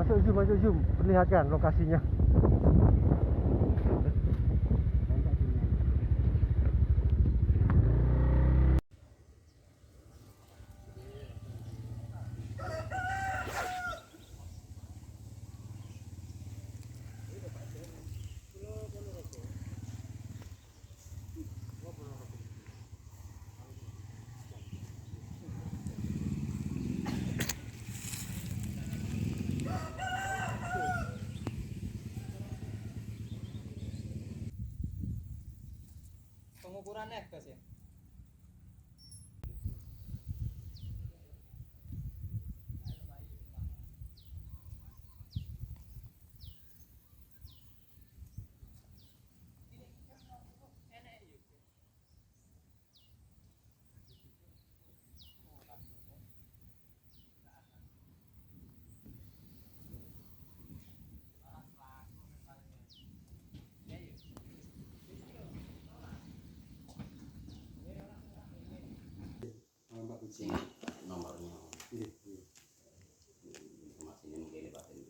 Masuk zoom, perlihatkan lokasinya. Pengukurannya Gas ya. Sini nomornya informasinya mungkin lebatin.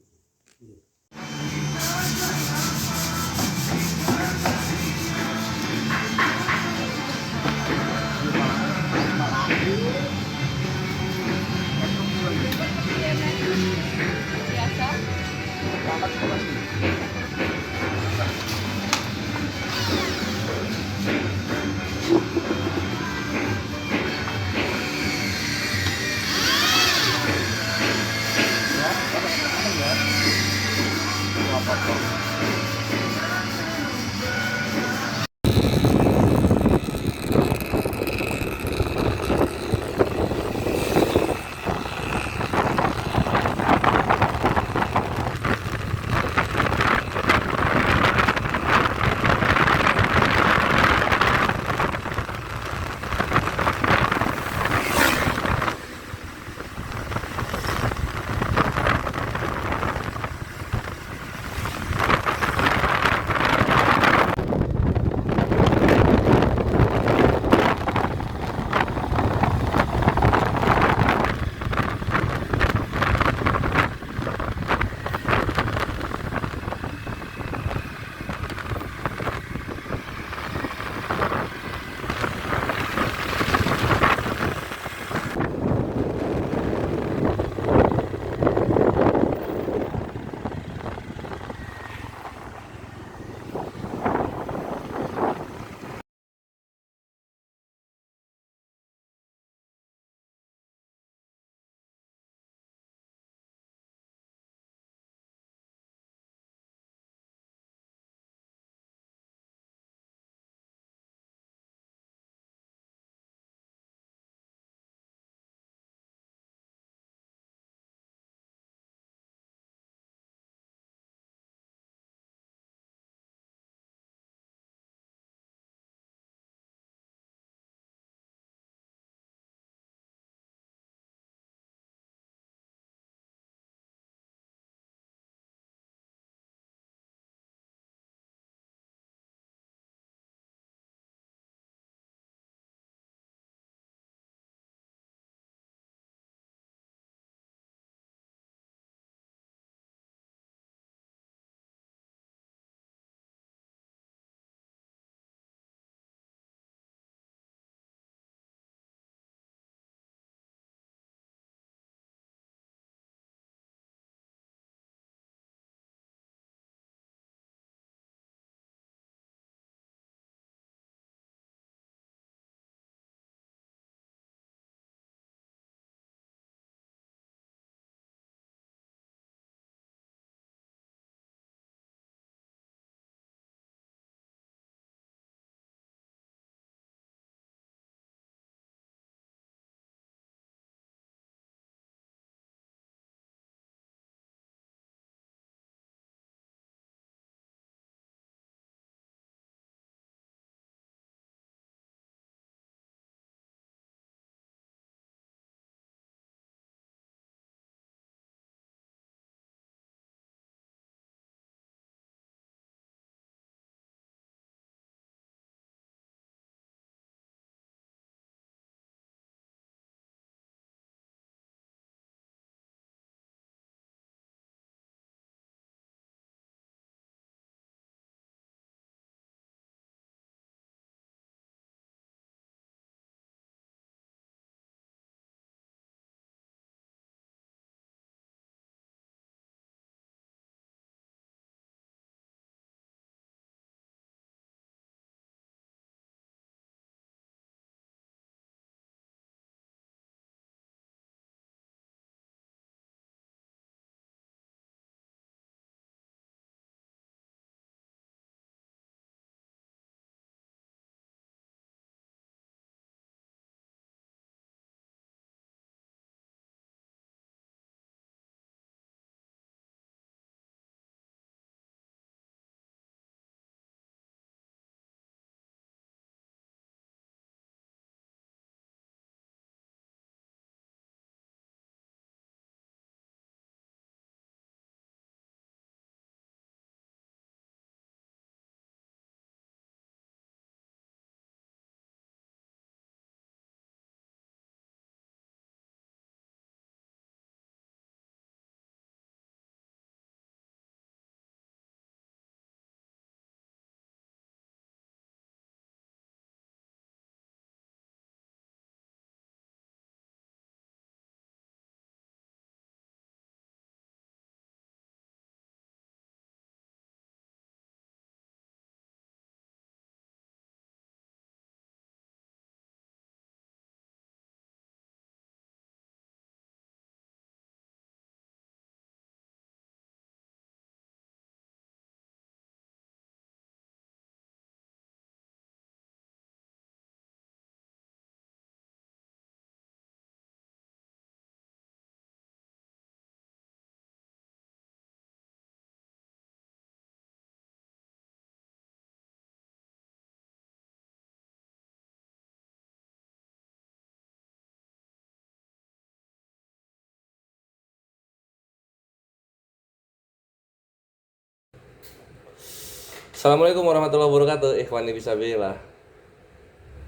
Assalamualaikum warahmatullahi wabarakatuh. Ikhwani fisabilillah.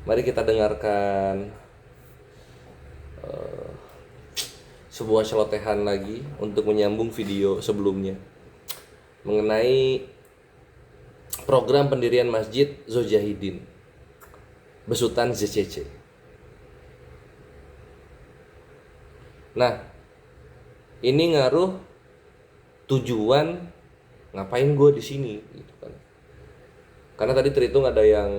Mari kita dengarkan sebuah celotehan lagi untuk menyambung video sebelumnya mengenai program pendirian Masjid Zojahidin besutan ZCC. Nah, ini ngaruh tujuan ngapain gue di sini gitu kan. Karena tadi Tritung ada yang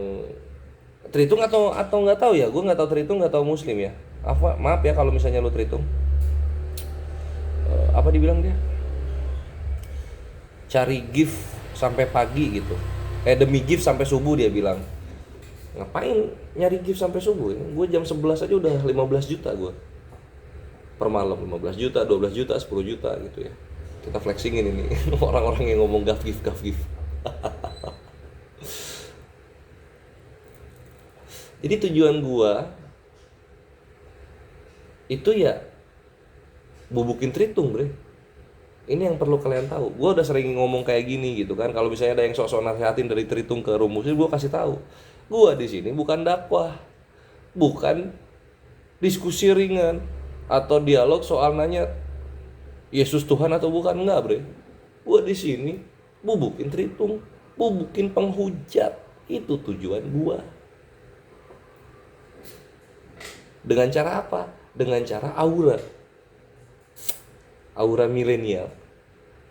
Tritung atau nggak tahu ya, gue nggak tahu Tritung nggak tahu Muslim ya. Maaf ya kalau misalnya lu Tritung. Apa dibilang dia? Cari gift sampai pagi gitu. Demi gift sampai subuh dia bilang. Ngapain nyari gift sampai subuh? Gue jam 11 aja udah 15 juta gue. Per malam 15 juta, 12 juta, 10 juta gitu ya. Kita flexingin ini orang-orang yang ngomong gaf gift. Jadi tujuan gua itu ya bubukin Tritung, bre. Ini yang perlu kalian tahu. Gua udah sering ngomong kayak gini gitu kan. Kalau misalnya ada yang sok-sok nasihatin dari Tritung ke Rumus, gua kasih tahu. Gua di sini bukan dakwah, bukan diskusi ringan atau dialog soal nanya Yesus Tuhan atau bukan, enggak, bre. Gua di sini bubukin Tritung, bubukin penghujat. Itu tujuan gua. Dengan cara apa? Dengan cara aura milenial.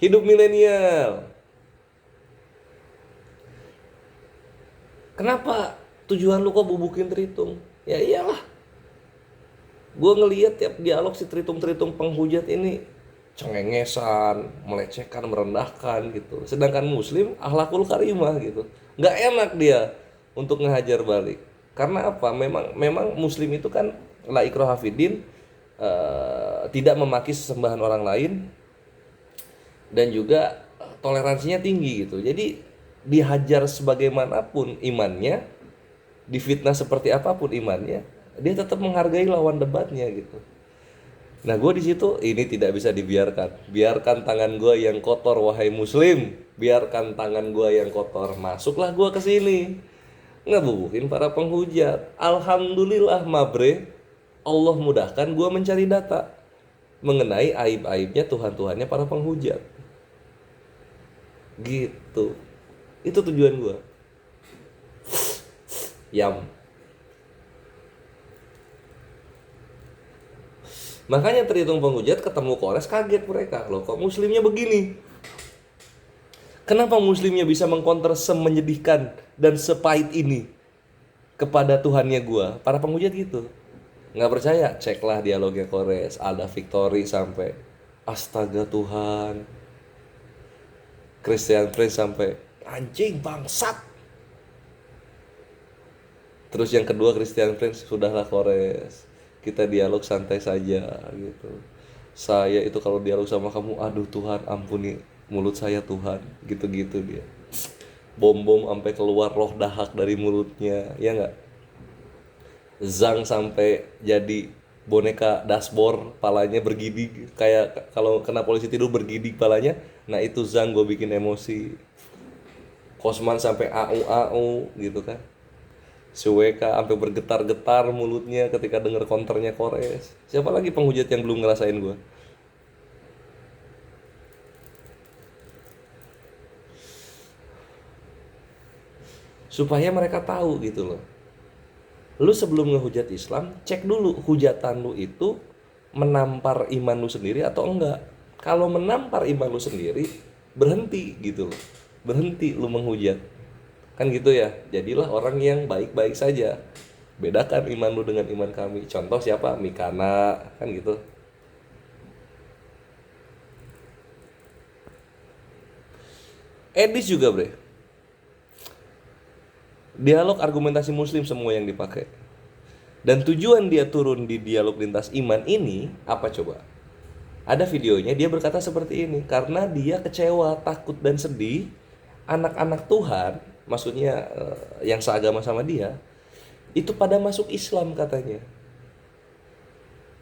Hidup milenial. Kenapa tujuan lu kok bubukin Tritung? Ya iyalah. Gue ngelihat tiap dialog si Tritung penghujat ini cengengesan, melecehkan, merendahkan gitu. Sedangkan Muslim akhlakul karimah gitu. Nggak enak dia untuk ngehajar balik. Karena apa? Memang Muslim itu kan la ikraha fiddin, tidak memaki sesembahan orang lain, dan juga toleransinya tinggi gitu. Jadi dihajar sebagaimanapun imannya, difitnah seperti apapun imannya, dia tetap menghargai lawan debatnya gitu. Nah, gue di situ ini tidak bisa dibiarkan. Biarkan tangan gue yang kotor, wahai Muslim. Biarkan tangan gue yang kotor. Masuklah gue ke sini, ngebubukin para penghujat. Alhamdulillah, mabre, Allah mudahkan gue mencari data mengenai aib-aibnya Tuhan-Tuhannya para penghujat. Gitu. Itu tujuan gue. Yam. Makanya Tritung penghujat ketemu Kores kaget mereka. Loh, kok Muslimnya begini? Kenapa Muslimnya bisa mengkonter semenyedihkan dan sepahit ini kepada Tuhannya gua? Para penghujat gitu. Nggak percaya? Ceklah dialognya Kores. Ada Victory sampai astaga Tuhan. Christian Prince sampai anjing bangsat. Terus yang kedua Christian Prince, sudahlah Kores, kita dialog santai saja gitu. Saya itu kalau dialog sama kamu, aduh Tuhan ampuni mulut saya Tuhan, gitu-gitu dia. Bom sampai keluar roh dahak dari mulutnya, ya nggak? Zhang sampai jadi boneka dashboard, palanya bergidik kayak kalau kena polisi tidur bergidik palanya. Nah itu Zhang gue bikin emosi. Kosman sampai au gitu kan. Suweka sampai bergetar-getar mulutnya ketika denger counternya Kores. Siapa lagi penghujat yang belum ngerasain gue? Supaya mereka tahu gitu loh. Lu sebelum ngehujat Islam, cek dulu hujatan lu itu menampar iman lu sendiri atau enggak. Kalau menampar iman lu sendiri, berhenti gitu loh. Berhenti lu menghujat. Kan gitu ya, jadilah orang yang baik-baik saja. Bedakan iman lu dengan iman kami. Contoh siapa? Mikana, kan gitu. Edis juga, bre. Dialog argumentasi Muslim semua yang dipakai. Dan tujuan dia turun di dialog lintas iman ini apa coba? Ada videonya, dia berkata seperti ini. Karena dia kecewa, takut, dan sedih. Anak-anak Tuhan, maksudnya yang seagama sama dia, itu pada masuk Islam katanya.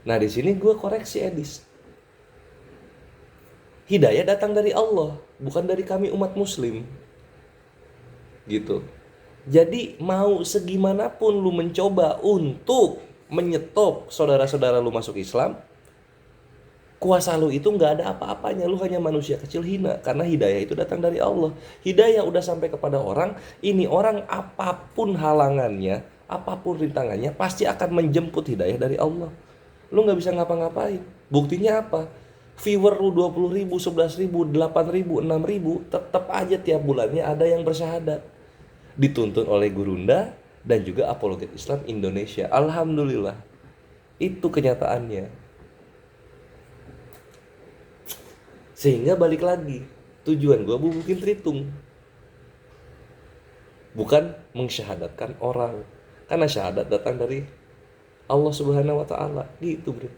Nah di sini gue koreksi Edis. Hidayah datang dari Allah, bukan dari kami umat Muslim. gitu. Jadi mau segimanapun lu mencoba untuk menyetop saudara-saudara lu masuk Islam, kuasa lu itu nggak ada apa-apanya. Lu hanya manusia kecil hina, karena hidayah itu datang dari Allah. Hidayah udah sampai kepada orang, ini orang apapun halangannya, apapun rintangannya, pasti akan menjemput hidayah dari Allah. Lu nggak bisa ngapa-ngapain. Buktinya apa? Viewer lu 20 ribu, 11 ribu, 8 ribu, 6 ribu, tetap aja tiap bulannya ada yang bersyahadat, dituntun oleh Gurunda dan juga Apologet Islam Indonesia. Alhamdulillah, itu kenyataannya. Sehingga balik lagi, tujuan gue bubukin Tritung, bukan mensyahadatkan orang, karena syahadat datang dari Allah Subhanahu wa Ta'ala, gitu bro.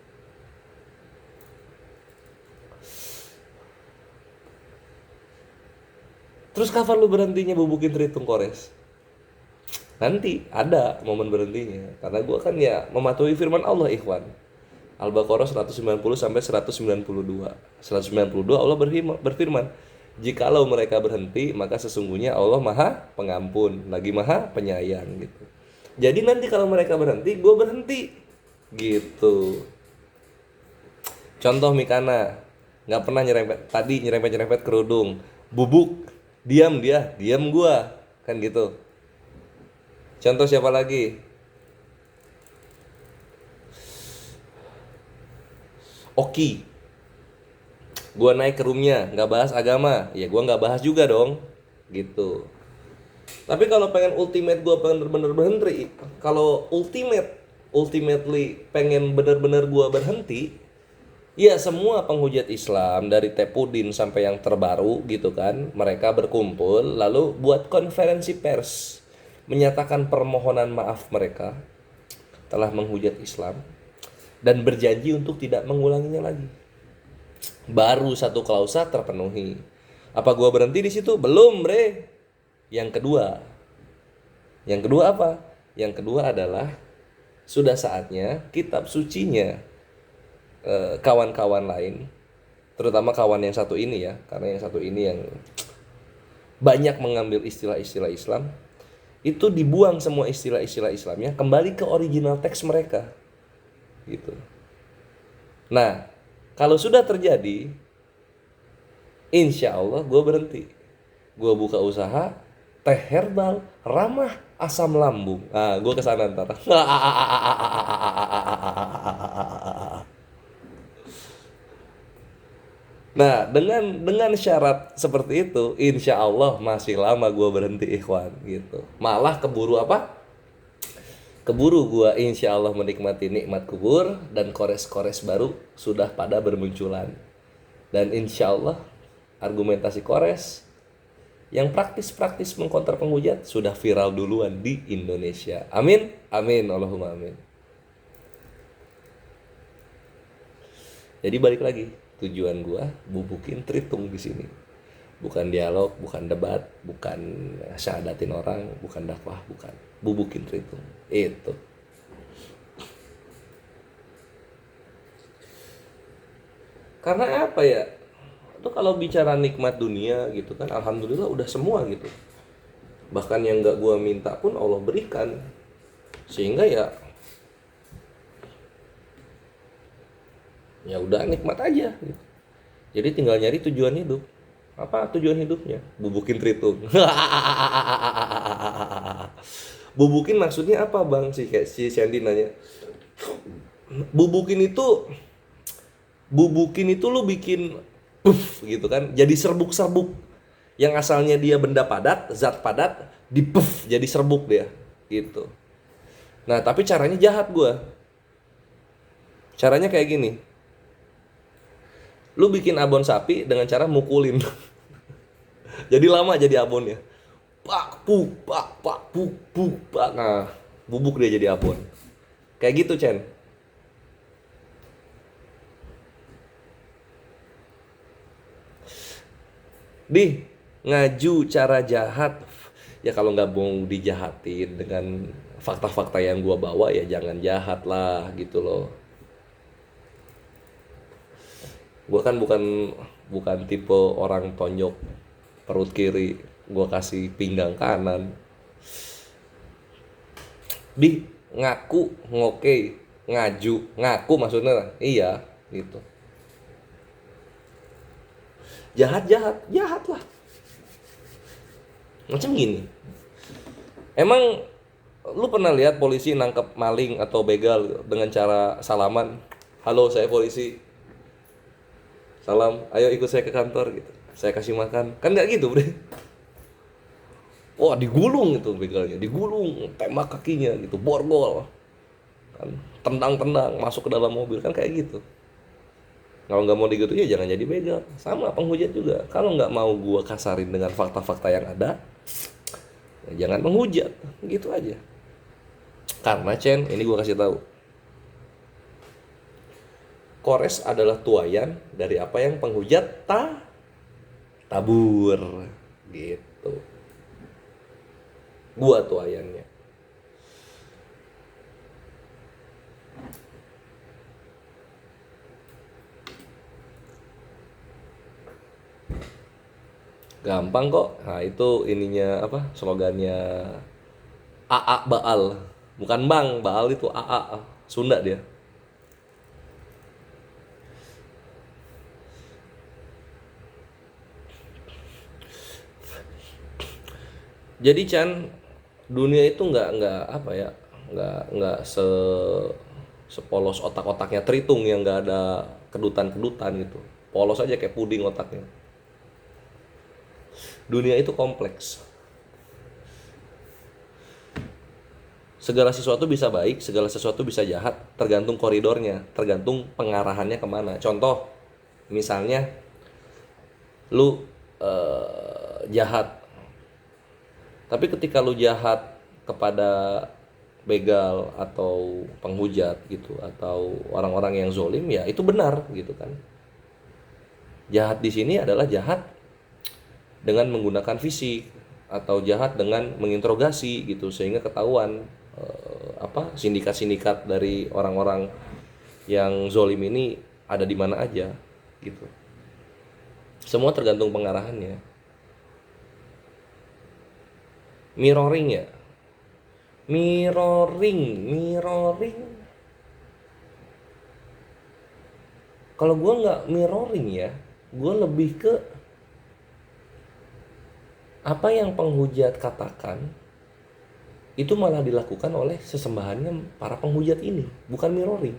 Terus kapan lu berhentinya bubukin Tritung, Kores? Nanti ada momen berhentinya, karena gue kan ya mematuhi firman Allah, ikhwan. Al-Baqarah 190 sampai 192. 192 Allah berfirman, "Jikalau mereka berhenti, maka sesungguhnya Allah Maha Pengampun, lagi Maha Penyayang," gitu. Jadi nanti kalau mereka berhenti, gue berhenti. Gitu. Contoh Mikana, nggak pernah nyerempet kerudung, bubuk, diam dia, diam gue, kan gitu. Contoh siapa lagi? Oki, gue naik ke roomnya, nggak bahas agama, ya gue nggak bahas juga dong, gitu. Tapi kalau pengen ultimate gue bener-bener berhenti, kalau ultimately pengen bener-bener gue berhenti, ya semua penghujat Islam dari Tepudin sampai yang terbaru gitu kan, mereka berkumpul lalu buat konferensi pers menyatakan permohonan maaf mereka telah menghujat Islam dan berjanji untuk tidak mengulanginya lagi. Baru satu klausa terpenuhi. Apa gua berhenti di situ? Belum, bre. Yang kedua apa? Yang kedua adalah sudah saatnya kitab sucinya kawan-kawan lain, terutama kawan yang satu ini ya, karena yang satu ini yang banyak mengambil istilah-istilah Islam, itu dibuang semua istilah-istilah Islamnya, kembali ke original teks mereka. Gitu. Nah, kalau sudah terjadi, insya Allah gue berhenti. Gue buka usaha teh herbal ramah asam lambung. Nah, gue kesana ntar. Nah, dengan syarat seperti itu, insya Allah masih lama gue berhenti, ikhwan. Gitu. Malah keburu apa? Keburu gua insya Allah menikmati nikmat kubur dan kores-kores baru sudah pada bermunculan. Dan insya Allah argumentasi kores yang praktis-praktis mengkonter penghujat sudah viral duluan di Indonesia. Amin, amin, Allahumma amin. Jadi balik lagi, tujuan gua bubukin Tritung di sini. Bukan dialog, bukan debat, bukan syahadatin orang, bukan dakwah, bukan. Bubukin Tritung. Itu. Karena apa ya? Itu kalau bicara nikmat dunia gitu kan, alhamdulillah udah semua gitu. Bahkan yang gak gua minta pun Allah berikan. Sehingga ya udah nikmat aja gitu. Jadi tinggal nyari tujuan hidup. Apa tujuan hidupnya? Bubukin Tritung. Bubukin maksudnya apa, Bang? Si Sandy nanya. Bubukin itu lu bikin puff gitu kan, jadi serbuk-serbuk. Yang asalnya dia benda padat, zat padat, di puff jadi serbuk dia gitu. Nah, tapi caranya jahat gua. Caranya kayak gini. Lu bikin abon sapi dengan cara mukulin. Jadi lama jadi abonnya. Pak, puk, pak, puk, pak. Nah, bubuk dia jadi abon. Kayak gitu, Chen. Ngaju cara jahat. Ya kalau nggak mau dijahatin dengan fakta-fakta yang gua bawa, ya jangan jahat lah gitu loh. Gue kan bukan tipe orang tonjok perut kiri. gue kasih pinggang kanan. Di ngaku ngoke ngaju ngaku maksudnya iya gitu. Jahat lah macam gini. Emang lu pernah lihat polisi nangkep maling atau begal dengan cara salaman, halo saya polisi, salam, ayo ikut saya ke kantor gitu, saya kasih makan, kan nggak gitu bre. Wah digulung itu begalnya, digulung, tembak kakinya gitu, borgol kan, tendang masuk ke dalam mobil, kan kayak gitu. Kalau nggak mau digituin ya jangan jadi begal. Sama penghujat juga, kalau nggak mau gua kasarin dengan fakta-fakta yang ada, ya jangan menghujat, gitu aja. Karena Chen, ini gua kasih tahu, kores adalah tuayan dari apa yang penghujat tabur, gitu. Gua tuayannya. Gampang kok. Nah itu ininya apa? Slogannya AA Baal. Bukan Bang, Baal itu AA. Sunda dia. Jadi Chan, dunia itu nggak apa ya? Nggak sepolos otak-otaknya Tritung yang nggak ada kedutan-kedutan gitu. Polos aja kayak puding otaknya. Dunia itu kompleks. Segala sesuatu bisa baik, segala sesuatu bisa jahat, tergantung koridornya, tergantung pengarahannya kemana. Contoh, misalnya lu jahat, tapi ketika lu jahat kepada begal atau penghujat gitu, atau orang-orang yang zolim, ya itu benar gitu kan. Jahat di sini adalah jahat dengan menggunakan fisik, atau jahat dengan menginterogasi gitu, sehingga ketahuan sindikat-sindikat dari orang-orang yang zolim ini ada di mana aja gitu. Semua tergantung pengarahannya. Mirroring ya, mirroring. Kalau gue nggak mirroring ya, gue lebih ke apa yang penghujat katakan itu malah dilakukan oleh sesembahannya para penghujat ini, bukan mirroring.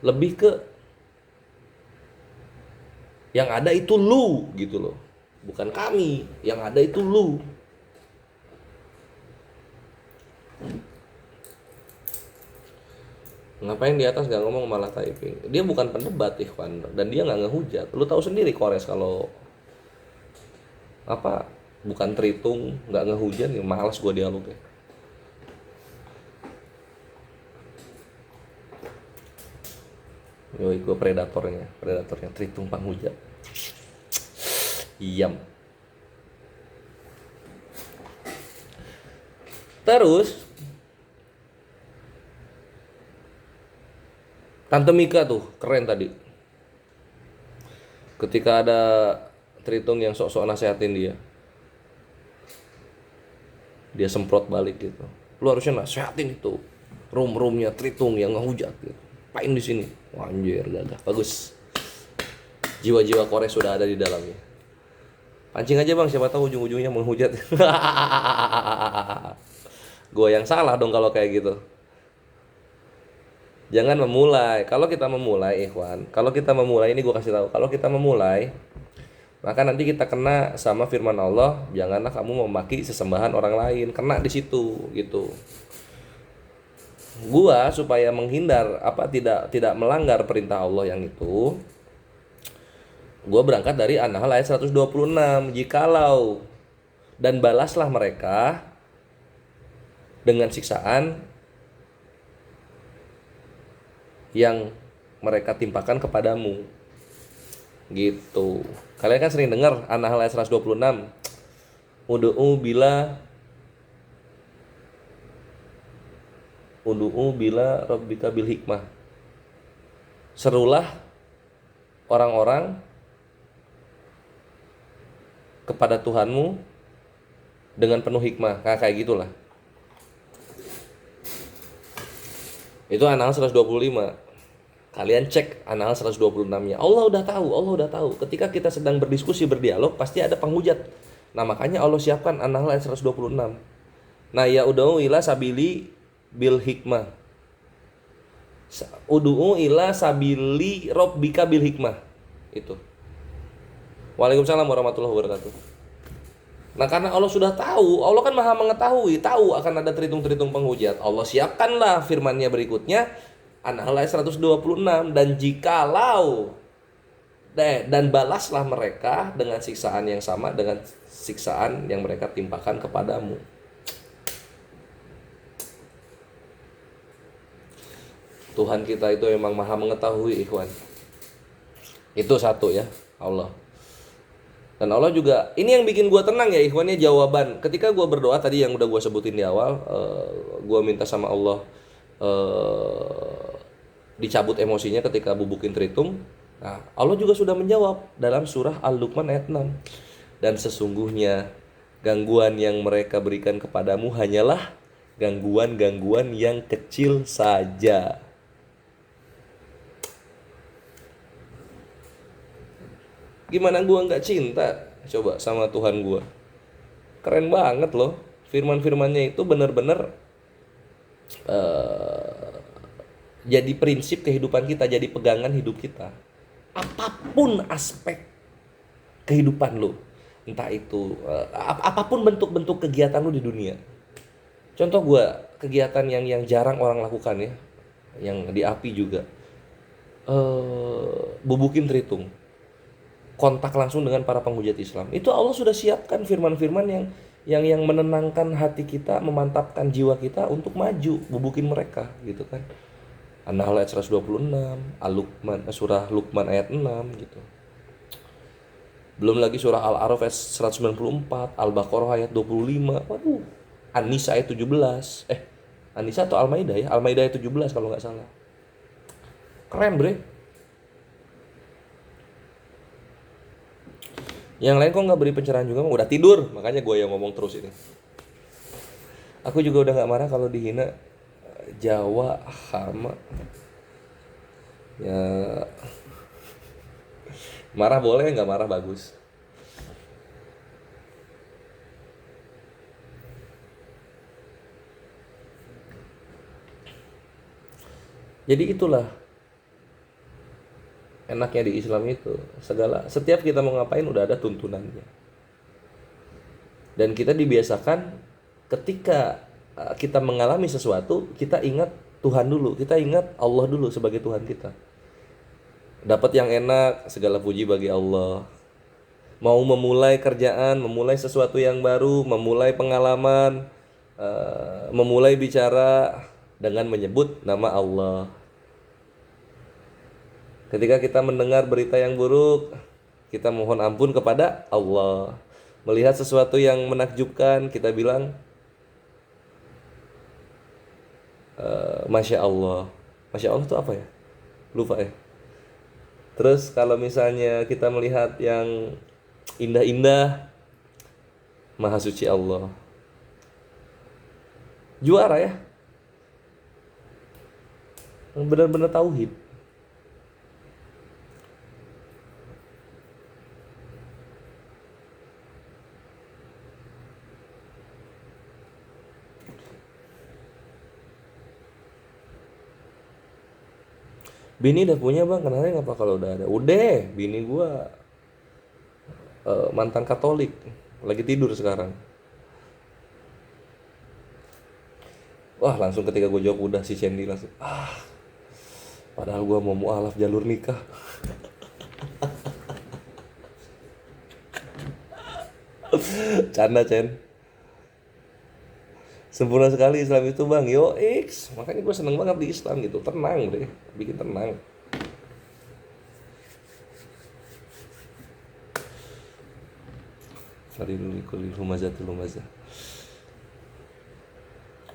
Lebih ke yang ada itu lu gitu loh, bukan kami, yang ada itu lu. Ngapain di atas gak ngomong malah typing? Dia bukan pendebat Ikhwan, dan dia gak ngehujat. Lu tahu sendiri Kores kalau bukan Tritung, nggak ngehujat, ya malas gue dialognya. Yoi, gue predatornya Tritung penghujat. Iyam. Terus Tante Mika tuh keren tadi. Ketika ada Tritung yang sok-sok nasehatin dia semprot balik gitu. Lu harusnya nasehatin itu room-roomnya Tritung yang ngehujat gitu. Pain di sini. Wah, anjir, gagah. Bagus. Jiwa-jiwa Kores sudah ada di dalamnya. Pancing aja Bang, siapa tahu ujung-ujungnya menghujat. Gue yang salah dong kalau kayak gitu. Jangan memulai. Kalau kita memulai, Ikhwan, ini gue kasih tahu, kalau kita memulai, maka nanti kita kena sama firman Allah, janganlah kamu memaki sesembahan orang lain. Kena di situ gitu. Gua supaya menghindar tidak melanggar perintah Allah yang itu, gua berangkat dari An-Nahl ayat 126. Jikalau dan balaslah mereka dengan siksaan yang mereka timpakan kepadamu. Gitu. Kalian kan sering dengar An-Nahl ayat 126. Udu'u bila rabbika bil hikmah. Serulah orang-orang kepada Tuhanmu dengan penuh hikmah. Kayak gitulah. Itu An-Nahl 125. Kalian cek An-Nahl 126-nya. Allah udah tahu. Ketika kita sedang berdiskusi, berdialog, pasti ada penghujat. Nah, makanya Allah siapkan An-Nahl ayat 126. Nah, ya ud'u ila sabili bil hikmah. Ud'u ila sabili rabbika bil hikmah. Itu. Waalaikumsalam warahmatullahi wabarakatuh. Nah, karena Allah sudah tahu, Allah kan maha mengetahui, tahu akan ada teritung-teritung penghujat. Allah siapkanlah firman-Nya berikutnya, An-Nahl ayat 126, dan jikalau dan balaslah mereka dengan siksaan yang sama dengan siksaan yang mereka timpakan kepadamu. Tuhan kita itu memang maha mengetahui, ikhwan. Itu satu ya, Allah. Dan Allah juga, ini yang bikin gue tenang ya ikhwannya, jawaban. Ketika gue berdoa tadi yang udah gue sebutin di awal, gue minta sama Allah dicabut emosinya ketika bubukin Tritung. Nah, Allah juga sudah menjawab dalam surah Al-Luqman ayat 6. Dan sesungguhnya gangguan yang mereka berikan kepadamu hanyalah gangguan-gangguan yang kecil saja. Gimana gua nggak cinta coba sama Tuhan gua? Keren banget loh. Firman-firmannya itu benar-benar jadi prinsip kehidupan kita, jadi pegangan hidup kita. Apapun aspek kehidupan lo, entah itu apapun bentuk-bentuk kegiatan lo di dunia. Contoh gua, kegiatan yang jarang orang lakukan ya, yang di API juga, bubukin Tritung. Kontak langsung dengan para penghujat Islam. Itu Allah sudah siapkan firman-firman yang menenangkan hati kita, memantapkan jiwa kita untuk maju, bubukin mereka gitu kan. An-Nahl ayat 126, Al-Luqman, surah Luqman ayat 6 gitu. Belum lagi surah Al-A'raf ayat 194, Al-Baqarah ayat 25. Waduh. An-Nisa ayat 17. An-Nisa atau Al-Maidah ya? Al-Maidah ayat 17 kalau nggak salah. Keren, bre. Yang lain kok nggak beri pencerahan juga, udah tidur, makanya gue yang ngomong terus ini. Aku juga udah nggak marah kalau dihina Jawa, Hama. Ya, marah boleh, nggak marah bagus. Jadi itulah enaknya di Islam itu, setiap kita mau ngapain udah ada tuntunannya. Dan kita dibiasakan ketika kita mengalami sesuatu, kita ingat Tuhan dulu, kita ingat Allah dulu sebagai Tuhan kita. Dapat yang enak, segala puji bagi Allah. Mau memulai kerjaan, memulai sesuatu yang baru, memulai pengalaman, memulai bicara dengan menyebut nama Allah. Ketika kita mendengar berita yang buruk, kita mohon ampun kepada Allah. Melihat sesuatu yang menakjubkan, kita bilang Masya Allah. Masya Allah itu apa ya? Lupa ya. Terus kalau misalnya kita melihat yang indah-indah, Maha Suci Allah. Juara ya. Benar-benar tauhid. Bini udah punya bang, kenalnya ngapa kalau udah ada? Udah, bini gua mantan Katolik, lagi tidur sekarang. Wah, langsung ketika gue jawab udah, si Sandy langsung padahal gua mau mualaf jalur nikah. Canda Chen. Sempurna sekali Islam itu bang, makanya gue seneng banget di Islam gitu, tenang deh, bikin tenang.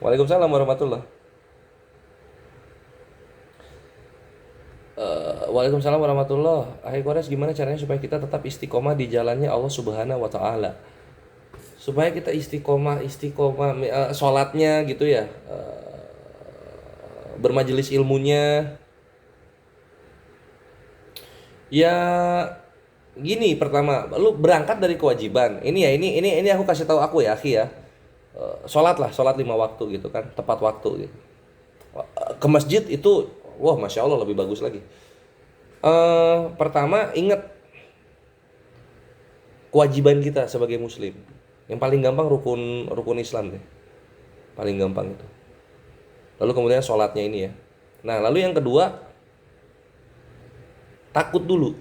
Waalaikumsalam warahmatullah. Waalaikumsalam warahmatullah. Hai Kores, gimana caranya supaya kita tetap istiqomah di jalannya Allah Subhanahu wa taala? Supaya kita istiqomah sholatnya gitu ya. Bermajelis ilmunya. Ya gini, pertama, lu berangkat dari kewajiban. Ini aku kasih tahu aku ya, akhi ya. Sholat 5 waktu gitu kan, tepat waktu gitu. Ke masjid itu, wah masya Allah lebih bagus lagi. Pertama ingat kewajiban kita sebagai muslim. Yang paling gampang rukun Islam deh, paling gampang itu. Lalu kemudian sholatnya ini ya. Nah lalu yang kedua, takut dulu,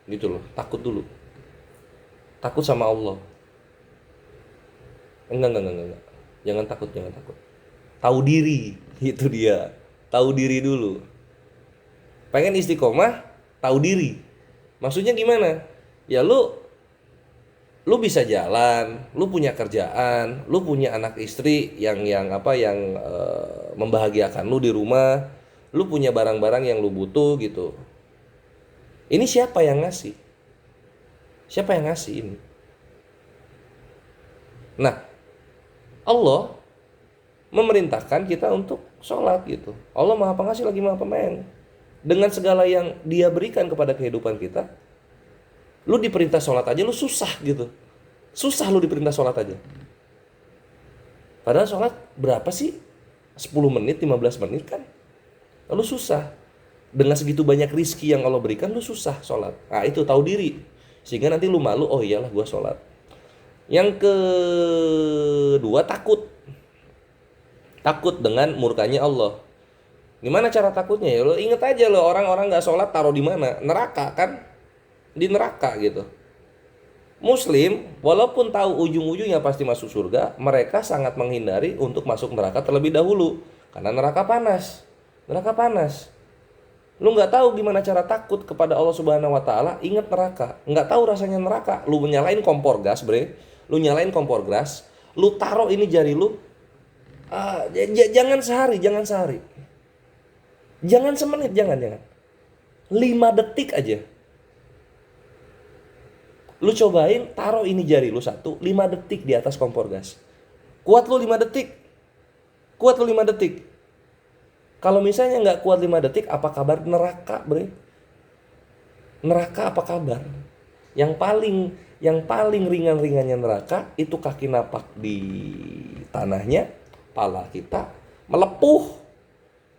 gitu loh, takut dulu, takut sama Allah. Enggak, jangan takut. Tahu diri, itu dia. Tahu diri dulu. Pengen istiqomah, tahu diri. Maksudnya gimana? Ya lu bisa jalan, lu punya kerjaan, lu punya anak istri yang membahagiakan lu di rumah, lu punya barang-barang yang lu butuh gitu. Ini siapa yang ngasih? Siapa yang ngasih ini? Nah, Allah memerintahkan kita untuk sholat gitu. Allah Maha Pengasih lagi Maha Penyayang. Dengan segala yang Dia berikan kepada kehidupan kita, lu diperintah sholat aja lu susah gitu. Susah lu diperintah sholat aja. Padahal sholat berapa sih? 10 menit, 15 menit kan? Lalu susah. Dengan segitu banyak rizki yang Allah berikan, lu susah sholat. Nah itu tahu diri. Sehingga nanti lu malu, oh iyalah gua sholat. Yang kedua, takut dengan murkanya Allah. Gimana cara takutnya ya? Lo inget aja lo, orang-orang nggak sholat taruh di mana? Neraka kan? Di neraka gitu. Muslim walaupun tahu ujung-ujungnya pasti masuk surga, mereka sangat menghindari untuk masuk neraka terlebih dahulu karena neraka panas. Lu nggak tahu gimana cara takut kepada Allah Subhanahu Wa Taala, ingat neraka. Nggak tahu rasanya neraka. Lu nyalain kompor gas, lu taruh ini jari lu. Jangan sehari, jangan semenit, jangan 5 detik aja. Lu cobain taruh ini jari lu 5 detik di atas kompor gas. Kuat lu 5 detik. Kalau misalnya nggak kuat 5 detik, apa kabar neraka, Neraka apa kabar? Yang paling ringan-ringannya neraka itu kaki napak di tanahnya, pala kita melepuh.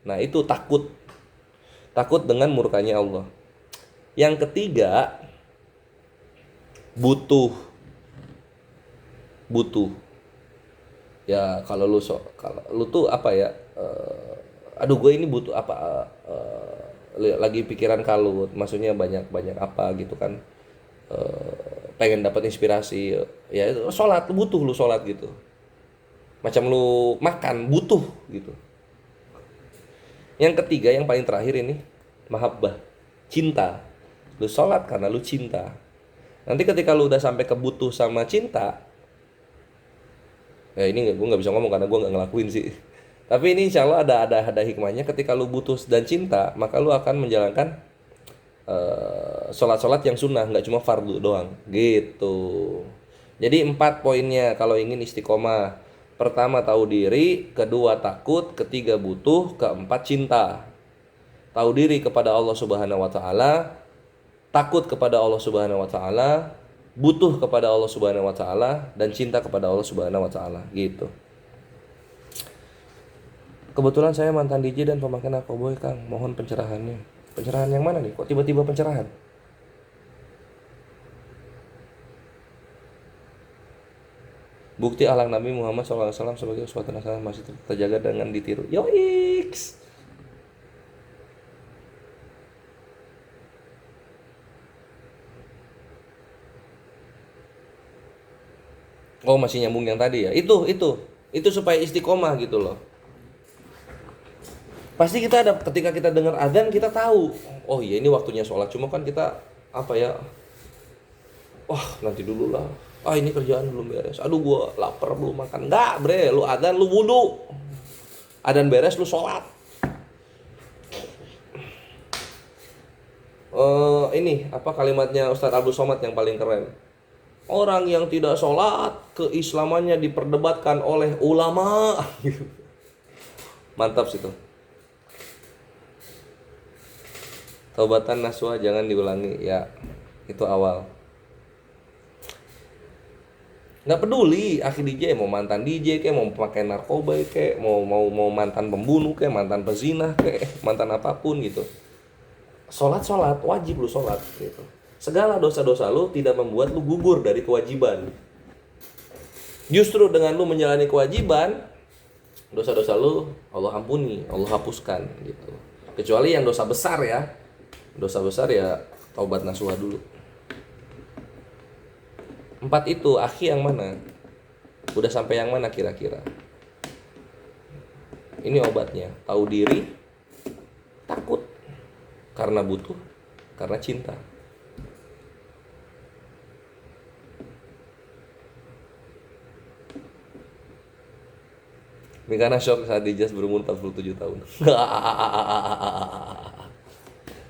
Nah itu takut dengan murkanya Allah. Yang ketiga, butuh. Ya kalau lu tuh apa ya? Aduh gue ini butuh apa? Lagi pikiran kalut, maksudnya banyak apa gitu kan? Pengen dapat inspirasi. Ya itu sholat, butuh lu sholat gitu. Macam lu makan, butuh gitu. Yang ketiga, yang paling terakhir ini, mahabbah, cinta. Lu sholat karena lu cinta. Nanti ketika lu udah sampai ke butuh sama cinta, ya ini gue nggak bisa ngomong karena gue nggak ngelakuin sih. Tapi ini insya Allah ada hikmahnya. Ketika lu butuh dan cinta, maka lu akan menjalankan sholat yang sunnah, nggak cuma fardu doang, gitu. Jadi 4 poinnya kalau ingin istiqomah. Pertama tahu diri, kedua takut, ketiga butuh, keempat cinta. Tahu diri kepada Allah Subhanahu Wa Taala, takut kepada Allah Subhanahu Wa Taala, butuh kepada Allah Subhanahu Wa Taala, dan cinta kepada Allah Subhanahu Wa Taala, gitu. Kebetulan saya mantan DJ dan pemakai narkoboy, Kang. Mohon pencerahannya. Pencerahan yang mana nih? Kok tiba-tiba pencerahan? Bukti akhlak Nabi Muhammad SAW sebagai uswatun hasanah masih terjaga dengan ditiru. Yoiks. Oh masih nyambung yang tadi ya. Itu supaya istiqomah gitu loh. Pasti kita ada, ketika kita dengar adzan kita tahu, oh iya ini waktunya sholat. Cuma kan kita apa ya? Wah nanti dulu lah. Ini kerjaan belum beres. Aduh gua lapar belum makan. Enggak lu adzan lu wudu. Adzan beres lu sholat. Ini apa kalimatnya Ustadz Abdul Somad yang paling keren. Orang yang tidak sholat, keislamannya diperdebatkan oleh ulama. Mantap situ. Taubatan nasuha jangan diulangi. Ya, itu awal. Nggak peduli akhi DJ mau mantan DJ kayak mau pakai narkoba kayak mau mantan pembunuh kayak mantan pezinah kayak mantan apapun gitu. Sholat wajib lu sholat gitu. Segala dosa-dosa lu tidak membuat lu gugur dari kewajiban. Justru dengan lu menjalani kewajiban, dosa-dosa lu Allah ampuni, Allah hapuskan gitu. Kecuali yang dosa besar ya. Dosa besar ya taubat nasuha dulu. 4 itu akhi yang mana? Udah sampai yang mana kira-kira? Ini obatnya. Tahu diri, takut karena butuh, karena cinta. Mikana shock saat Dijas berumur 47 tahun.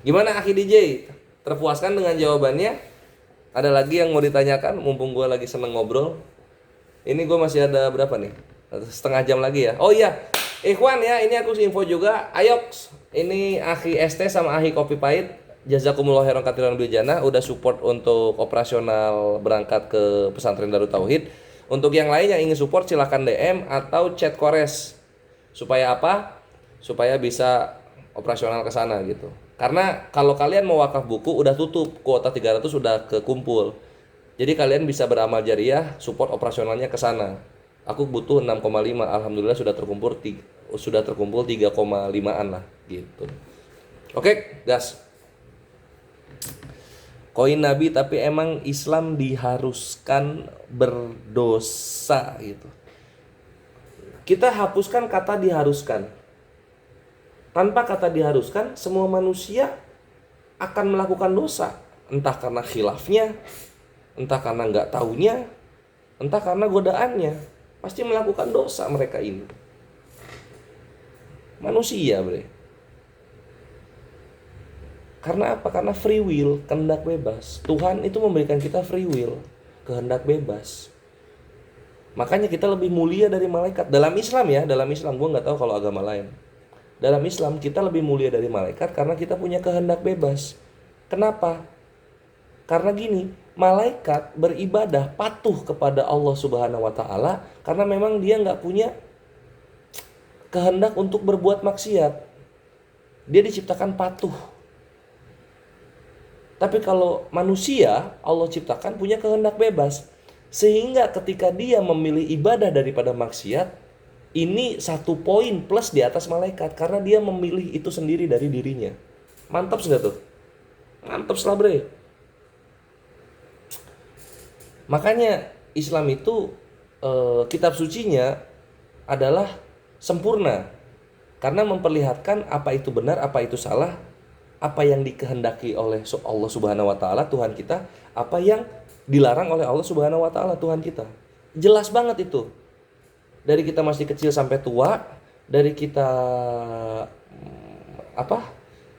Gimana akhi DJ? Terpuaskan dengan jawabannya? Ada lagi yang mau ditanyakan? Mumpung gue lagi seneng ngobrol. Ini gue masih ada berapa nih? Setengah jam lagi ya. Oh iya, Ikhwan ya, ini aku info juga. Ayoks, ini akhi ST sama akhi Kopi Pahit. Jazakumullah khairan katsiran bil jannah udah support untuk operasional berangkat ke pesantren Darut Tauhid. Untuk yang lain yang ingin support silahkan DM atau chat Kores. Supaya apa? Supaya bisa operasional ke sana gitu. Karena kalau kalian mau wakaf buku udah tutup, kuota 300 sudah kekumpul. Jadi kalian bisa beramal jariah, support operasionalnya ke sana. Aku butuh 6,5, alhamdulillah sudah terkumpul 3,5-an lah gitu. Oke, gas. Koin Nabi tapi emang Islam diharuskan berdosa gitu. Kita hapuskan kata diharuskan. Tanpa kata diharuskan, semua manusia akan melakukan dosa. Entah karena khilafnya, entah karena nggak taunya, entah karena godaannya. Pasti melakukan dosa mereka ini. Manusia, bre. Karena apa? Karena free will, kehendak bebas. Tuhan itu memberikan kita free will, kehendak bebas. Makanya kita lebih mulia dari malaikat. Dalam Islam ya, dalam Islam. Gue nggak tahu kalau agama lain. Dalam Islam kita lebih mulia dari malaikat karena kita punya kehendak bebas. Kenapa? Karena gini, malaikat beribadah patuh kepada Allah Subhanahu wa Ta'ala karena memang dia nggak punya kehendak untuk berbuat maksiat. Dia diciptakan patuh. Tapi kalau manusia, Allah ciptakan punya kehendak bebas. Sehingga ketika dia memilih ibadah daripada maksiat, ini 1 poin plus di atas malaikat karena dia memilih itu sendiri dari dirinya. Mantap nggak tuh? Mantap lah bre. Makanya Islam itu kitab sucinya adalah sempurna karena memperlihatkan apa itu benar, apa itu salah, apa yang dikehendaki oleh Allah Subhanahu wa Ta'ala Tuhan kita, apa yang dilarang oleh Allah Subhanahu wa Ta'ala Tuhan kita. Jelas banget itu. Dari kita masih kecil sampai tua, dari kita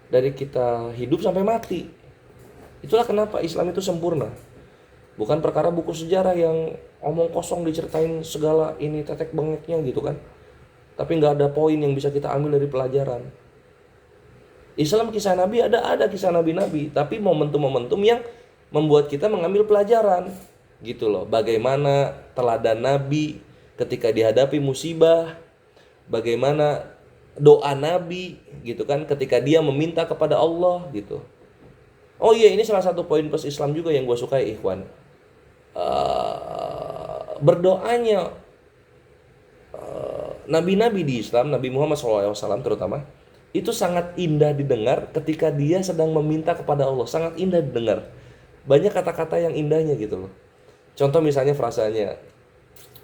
dari kita hidup sampai mati. Itulah kenapa Islam itu sempurna. Bukan perkara buku sejarah yang omong kosong diceritain segala ini tetek bengeknya gitu kan. Tapi nggak ada poin yang bisa kita ambil dari pelajaran. Islam kisah Nabi ada kisah Nabi-Nabi, tapi momentum-momentum yang membuat kita mengambil pelajaran gitu loh. Bagaimana teladan Nabi ketika dihadapi musibah, bagaimana doa Nabi gitu kan ketika dia meminta kepada Allah gitu. Oh iya, ini salah satu poin plus Islam juga yang gue sukai ikhwan. Berdoanya nabi-nabi di Islam, Nabi Muhammad SAW terutama, itu sangat indah didengar ketika dia sedang meminta kepada Allah. Sangat indah didengar. Banyak kata-kata yang indahnya gitu loh. Contoh misalnya frasanya,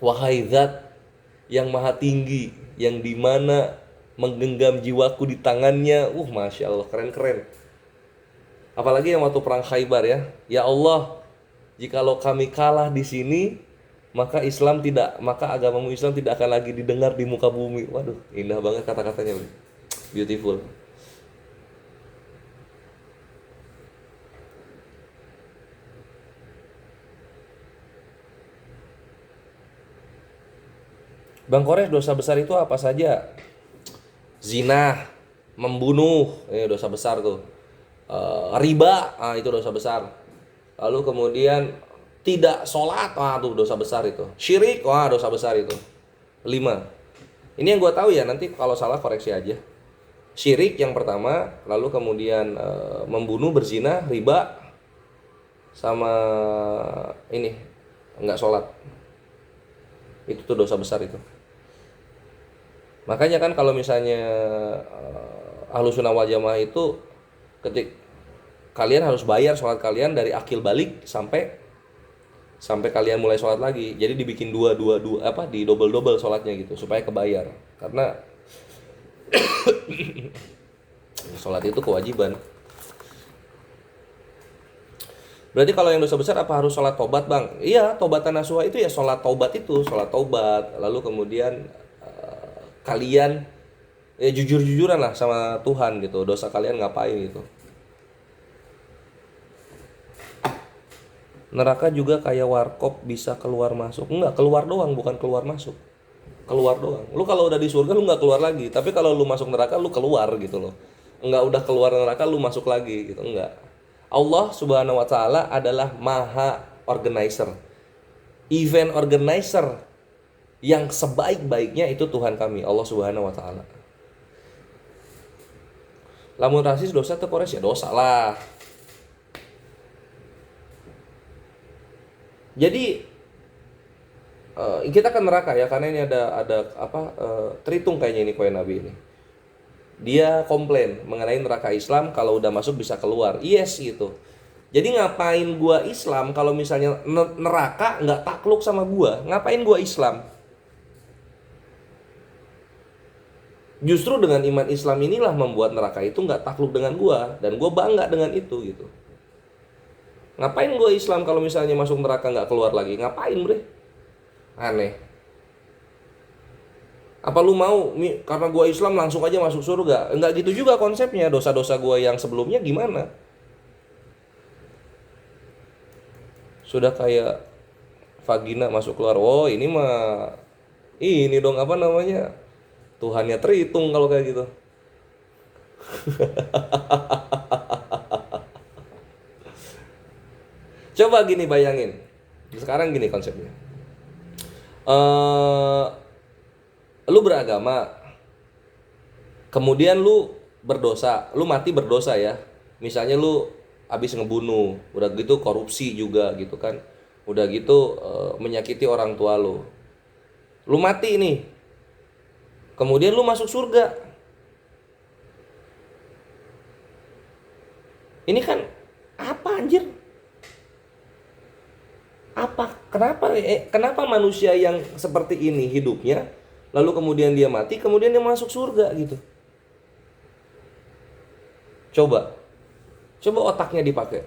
wahai zat yang maha tinggi, yang dimana menggenggam jiwaku di tangannya. Masya Allah, keren-keren. Apalagi yang waktu perang Khaybar ya. Ya Allah, jikalau kami kalah di sini, maka agamamu Islam tidak akan lagi didengar di muka bumi. Waduh, indah banget kata-katanya. Beautiful. Bang Kores, dosa besar itu apa saja? Zina, membunuh, dosa besar tuh. Riba, itu dosa besar. Lalu kemudian tidak sholat, tuh dosa besar itu. Syirik, dosa besar itu. 5. Ini yang gue tahu ya, nanti kalau salah koreksi aja. Syirik yang pertama, lalu kemudian membunuh, berzina, riba, sama ini nggak sholat. Itu tuh dosa besar itu. Makanya kan kalau misalnya Ahlus Sunnah wal Jamaah itu kalian harus bayar sholat kalian dari akil balik sampai kalian mulai sholat lagi. Jadi dibikin dua di double sholatnya gitu supaya kebayar. Karena sholat itu kewajiban. Berarti kalau yang dosa besar apa harus sholat tobat, Bang? Iya, tobatan nasuha itu ya sholat tobat itu, sholat tobat. Lalu kemudian kalian ya jujur-jujuran lah sama Tuhan gitu. Dosa kalian ngapain gitu. Neraka juga kayak warkop, bisa keluar masuk. Enggak, keluar doang, bukan keluar masuk. Keluar doang. Lu kalau udah di surga lu nggak keluar lagi. Tapi kalau lu masuk neraka lu keluar gitu loh. Enggak, udah keluar neraka lu masuk lagi gitu, enggak. Allah Subhanahu wa taala adalah Maha Organizer. Event organizer yang sebaik-baiknya itu Tuhan kami, Allah Subhanahu wa taala. Lamun rasis dosa teu kores ya dosa lah. Jadi kita kan neraka ya, karena ini ada Tritung kayaknya ini koin Nabi ini. Dia komplain mengenai neraka Islam, kalau udah masuk bisa keluar. Yes gitu. Jadi ngapain gua Islam kalau misalnya neraka nggak takluk sama gua? Ngapain gua Islam? Justru dengan iman Islam inilah membuat neraka itu nggak takluk dengan gua, dan gua bangga dengan itu gitu. Ngapain gua Islam kalau misalnya masuk neraka nggak keluar lagi? Ngapain bre? Aneh. Apa lu mau karena gua Islam langsung aja masuk surga? Enggak gitu juga konsepnya. Dosa-dosa gua yang sebelumnya gimana? Sudah kayak vagina masuk keluar. Oh, ini mah ini dong apa namanya? Tuhannya Tritung kalau kayak gitu. Coba gini bayangin. Sekarang gini konsepnya. Lu beragama, kemudian lu berdosa, lu mati berdosa ya. Misalnya lu habis ngebunuh, udah gitu korupsi juga gitu kan, udah gitu menyakiti orang tua lu. Lu mati nih, kemudian lu masuk surga. Ini kan apa anjir? Apa? Kenapa manusia yang seperti ini hidupnya, lalu kemudian dia mati, kemudian dia masuk surga gitu? Coba otaknya dipakai.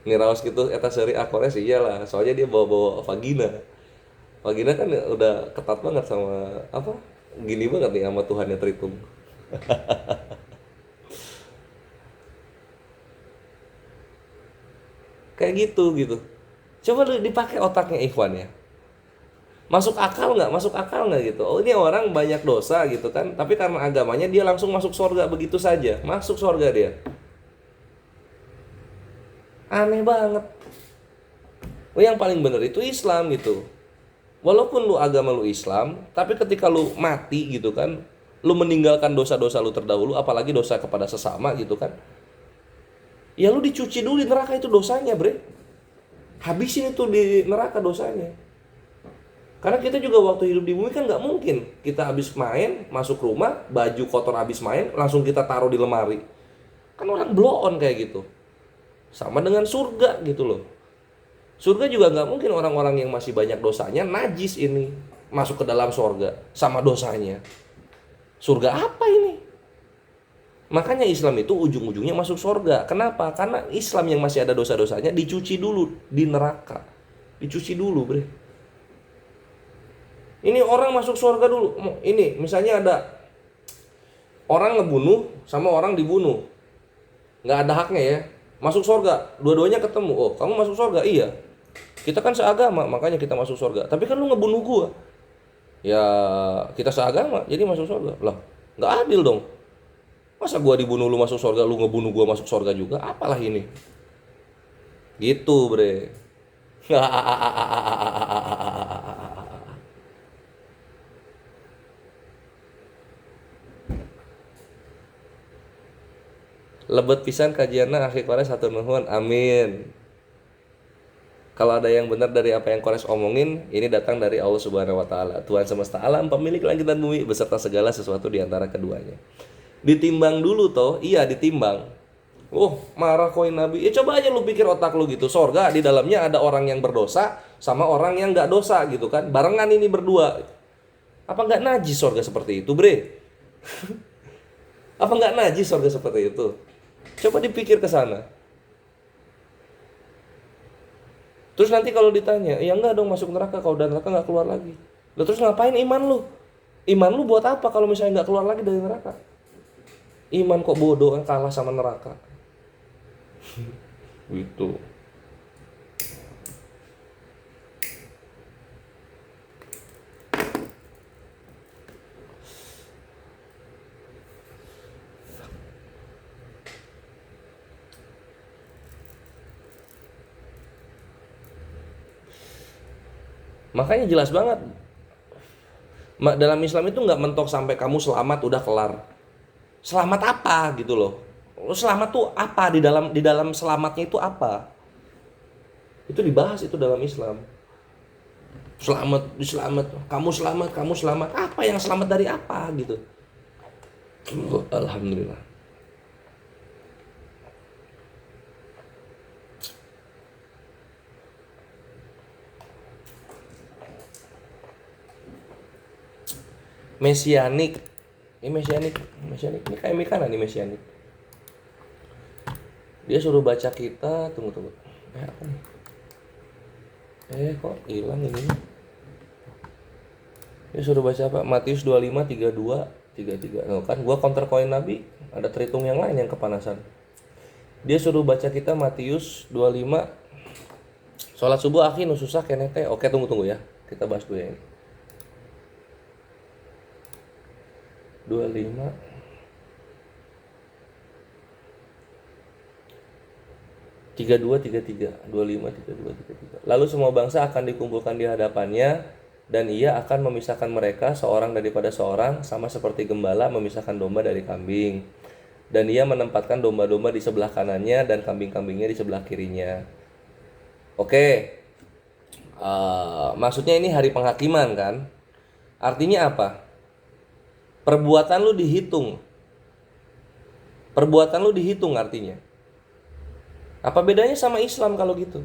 Ini raos gitu, eta seri akores iyalah, soalnya dia bawa vagina. Vagina kan udah ketat banget sama apa? Gini banget nih sama Tuhannya Tritung. Kayak gitu. Coba lu dipakai otaknya Ikhwan ya. Masuk akal nggak gitu. Oh, ini orang banyak dosa gitu kan, tapi karena agamanya dia langsung masuk surga begitu saja. Masuk surga dia. Aneh banget. Yang paling benar itu Islam gitu. Walaupun lu agama lu Islam, tapi ketika lu mati gitu kan, lu meninggalkan dosa-dosa lu terdahulu, apalagi dosa kepada sesama gitu kan, ya lu dicuci dulu di neraka itu dosanya bre. Habisin itu di neraka dosanya. Karena kita juga waktu hidup di bumi kan gak mungkin kita habis main, masuk rumah, baju kotor habis main, langsung kita taruh di lemari. Kan orang blow on kayak gitu. Sama dengan surga gitu loh. Surga juga gak mungkin orang-orang yang masih banyak dosanya, najis ini, masuk ke dalam surga sama dosanya. Surga apa ini? Makanya Islam itu ujung-ujungnya masuk surga. Kenapa? Karena Islam yang masih ada dosa-dosanya dicuci dulu di neraka. Dicuci dulu bre. Ini orang masuk surga dulu. Ini misalnya ada orang ngebunuh sama orang dibunuh, nggak ada haknya ya. Masuk surga, dua-duanya ketemu. Oh, kamu masuk surga? Iya. Kita kan seagama, makanya kita masuk surga. Tapi kan lu ngebunuh gua. Ya kita seagama, jadi masuk surga. Lah, nggak adil dong. Masa gua dibunuh lu masuk surga, lu ngebunuh gua masuk surga juga? Apalah ini? Gitu, bre. Lebet pisan kajianna akhir Kores satu nuhun. Amin. Kalau ada yang benar dari apa yang Kores omongin, ini datang dari Allah Subhanahu wa taala, Tuhan semesta alam, pemilik langit dan bumi beserta segala sesuatu di antara keduanya. Ditimbang dulu toh, iya ditimbang. Oh, marah koin Nabi. Ya coba aja lu pikir otak lu gitu. Sorga di dalamnya ada orang yang berdosa sama orang yang nggak dosa gitu kan. Barengan ini berdua. Apa nggak najis sorga seperti itu, bre? Apa nggak najis sorga seperti itu? Coba dipikir ke sana. Terus nanti kalau ditanya, ya enggak dong masuk neraka, kalau udah neraka nggak keluar lagi. Lalu terus ngapain iman lu? Iman lu buat apa kalau misalnya nggak keluar lagi dari neraka? Iman kok bodoh kan kalah sama neraka. Gitu. Makanya jelas banget. Dalam Islam itu nggak mentok sampai kamu selamat udah kelar. Selamat apa gitu loh? Selamat tuh apa di dalam selamatnya itu apa? Itu dibahas itu dalam Islam. Selamat, kamu selamat. Apa yang selamat dari apa gitu? Alhamdulillah. Mesianik. Ini mesianik. Ini kayak mikanan nih mesianik. Dia suruh baca kita, tunggu. Apa nih? Kok hilang ini? Dia suruh baca apa? Matius 25, 32, 33. Nah, kan gua counter koin Nabi, ada terhitung yang lain yang kepanasan. Dia suruh baca kita Matius 25. Sholat subuh akhi nu susah kenete. Oke, tunggu ya. Kita bahas dulu ya ini. 25 32 33 25 32 33. Lalu semua bangsa akan dikumpulkan di hadapannya dan ia akan memisahkan mereka seorang daripada seorang sama seperti gembala memisahkan domba dari kambing. Dan ia menempatkan domba-domba di sebelah kanannya dan kambing-kambingnya di sebelah kirinya. Oke. Maksudnya ini hari penghakiman kan? Artinya apa? Perbuatan lu dihitung. Perbuatan lu dihitung artinya. Apa bedanya sama Islam kalau gitu?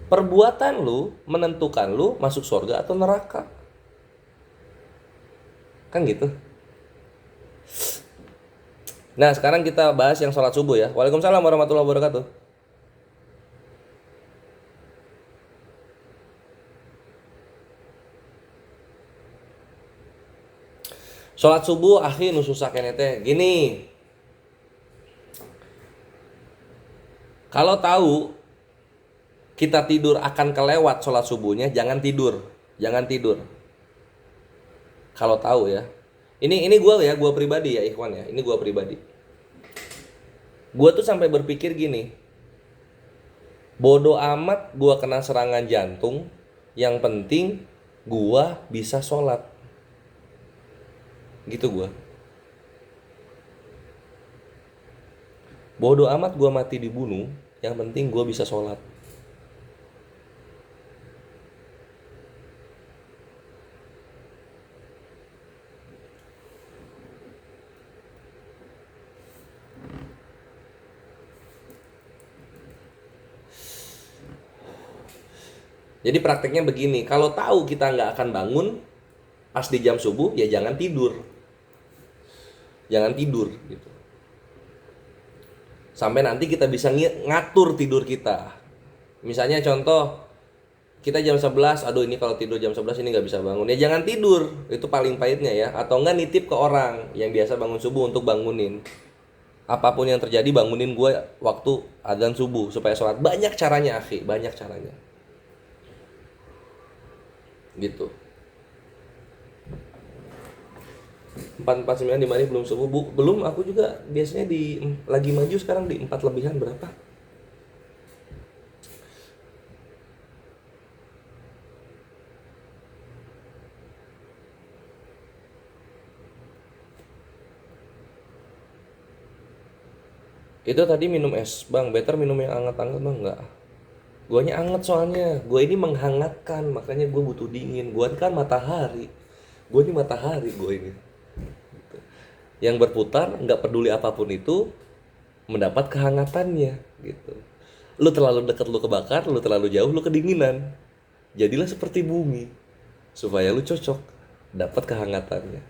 Perbuatan lu menentukan lu masuk surga atau neraka. Kan gitu. Nah, sekarang kita bahas yang sholat subuh ya. Waalaikumsalam warahmatullahi wabarakatuh. Sholat subuh akhi nu susah kene teh. Gini. Kalau tahu kita tidur akan kelewat sholat subuhnya, jangan tidur. Jangan tidur. Kalau tahu ya. Ini gue pribadi ya ikhwan ya. Ini gue pribadi. Gue tuh sampai berpikir gini. Bodoh amat gue kena serangan jantung. Yang penting gue bisa sholat. Gitu gue. Bodoh amat gue mati dibunuh. Yang penting gue bisa sholat. Jadi prakteknya begini. Kalau tahu kita nggak akan bangun pas di jam subuh, ya jangan tidur. Jangan tidur gitu. Sampai nanti kita bisa ngatur tidur kita. Misalnya contoh, kita jam 11, aduh ini kalau tidur jam 11 ini nggak bisa bangun. Ya jangan tidur, itu paling pahitnya ya. Atau enggak nitip ke orang yang biasa bangun subuh untuk bangunin. Apapun yang terjadi bangunin gue waktu adzan subuh supaya sholat. Banyak caranya akhi, banyak caranya. Gitu. 4:49 di mana belum subuh. Belum, aku juga biasanya lagi maju sekarang di 4 lebihan berapa? Itu tadi minum es, bang. Better minum yang anget-anget bang, enggak. Guanya anget soalnya. Gua ini menghangatkan, makanya gue butuh dingin. Gua kan matahari. Gue ini matahari, gue ini. Gitu. Yang berputar, nggak peduli apapun itu, mendapat kehangatannya, gitu. Lu terlalu dekat lu kebakar, lu terlalu jauh lu kedinginan. Jadilah seperti bumi, supaya lu cocok, dapat kehangatannya.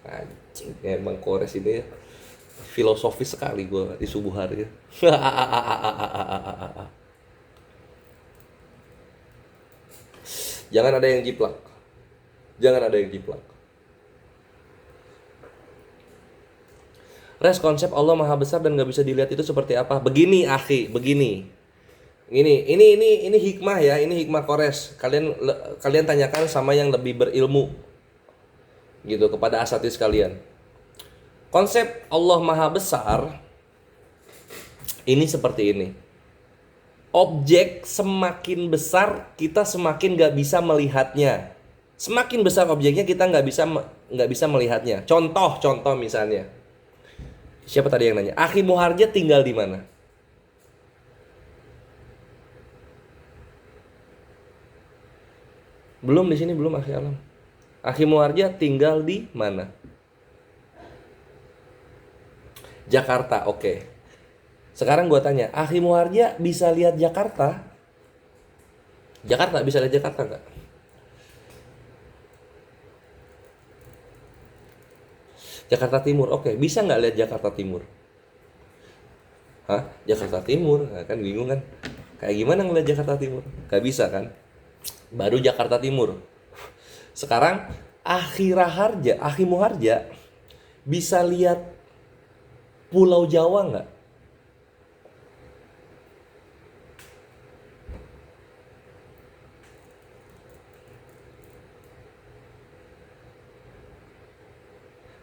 Anjing, emang Kores ini ya. Filosofis sekali gue di subuh hari. Jangan ada yang jiplak. Jangan ada yang jiplak. Res, konsep Allah Maha Besar dan gak bisa dilihat itu seperti apa? Begini, akhi, begini. Ini hikmah ya, ini hikmah Kores. Kalian tanyakan sama yang lebih berilmu. Gitu, kepada asatidz kalian. Konsep Allah Maha Besar ini seperti ini. Objek semakin besar, kita semakin gak bisa melihatnya. Semakin besar objeknya, kita nggak bisa melihatnya. Contoh misalnya. Siapa tadi yang nanya? Akhi Muharja tinggal di mana? Belum di sini, belum Akhi Alam. Akhi Muharja tinggal di mana? Jakarta, oke. Sekarang gua tanya, Akhi Muharja bisa lihat Jakarta? Jakarta, bisa lihat Jakarta nggak? Jakarta Timur, oke. Bisa nggak lihat Jakarta Timur? Hah? Jakarta Timur? Nah, kan bingung kan? Kayak gimana ngeliat Jakarta Timur? Gak bisa kan? Baru Jakarta Timur. Sekarang Akhi Muharja bisa lihat Pulau Jawa nggak?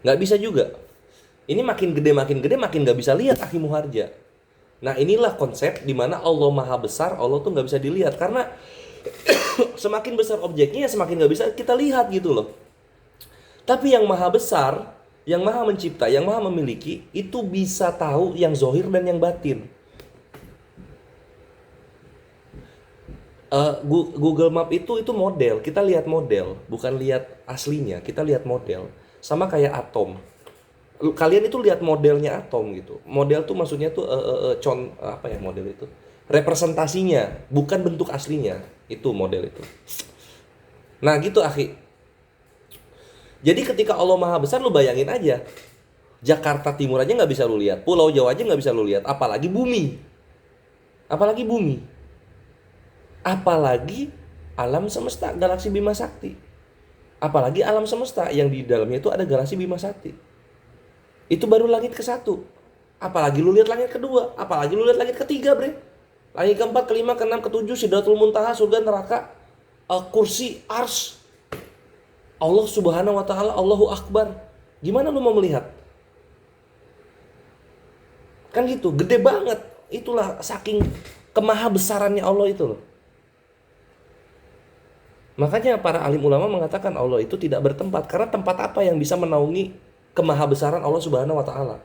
Nggak bisa juga. Ini makin gede makin nggak bisa lihat Akhi Muharja. Nah inilah konsep dimana Allah Maha Besar, Allah tuh nggak bisa dilihat karena semakin besar objeknya semakin nggak bisa kita lihat gitu loh. Tapi yang Maha Besar, yang Maha Mencipta, yang Maha Memiliki itu bisa tahu yang zohir dan yang batin. Google Map itu model, kita lihat model, bukan lihat aslinya, kita lihat model. Sama kayak atom. Kalian itu lihat modelnya atom gitu. Model tuh maksudnya tuh apa ya model itu? Representasinya, bukan bentuk aslinya. Itu model itu. Nah, gitu akhi. Jadi ketika Allah Maha Besar, lu bayangin aja. Jakarta Timur aja nggak bisa lu lihat, Pulau Jawa aja nggak bisa lu lihat, apalagi bumi. Apalagi bumi. Apalagi alam semesta, galaksi Bima Sakti. Apalagi alam semesta yang di dalamnya itu ada galaksi Bima Sakti. Itu baru langit ke-1. Apalagi lu lihat langit kedua, apalagi lu lihat langit ketiga, bre. Langit ke-4, ke-5, ke-6, ke-7, Sidratul Muntaha, surga, neraka, kursi, ars. Allah Subhanahu wa taala, Allahu Akbar. Gimana lu mau melihat? Kan gitu, gede banget. Itulah saking kemahabesarannya Allah itu loh. Makanya para alim ulama mengatakan Allah itu tidak bertempat. Karena tempat apa yang bisa menaungi kemahabesaran Allah Subhanahu wa ta'ala?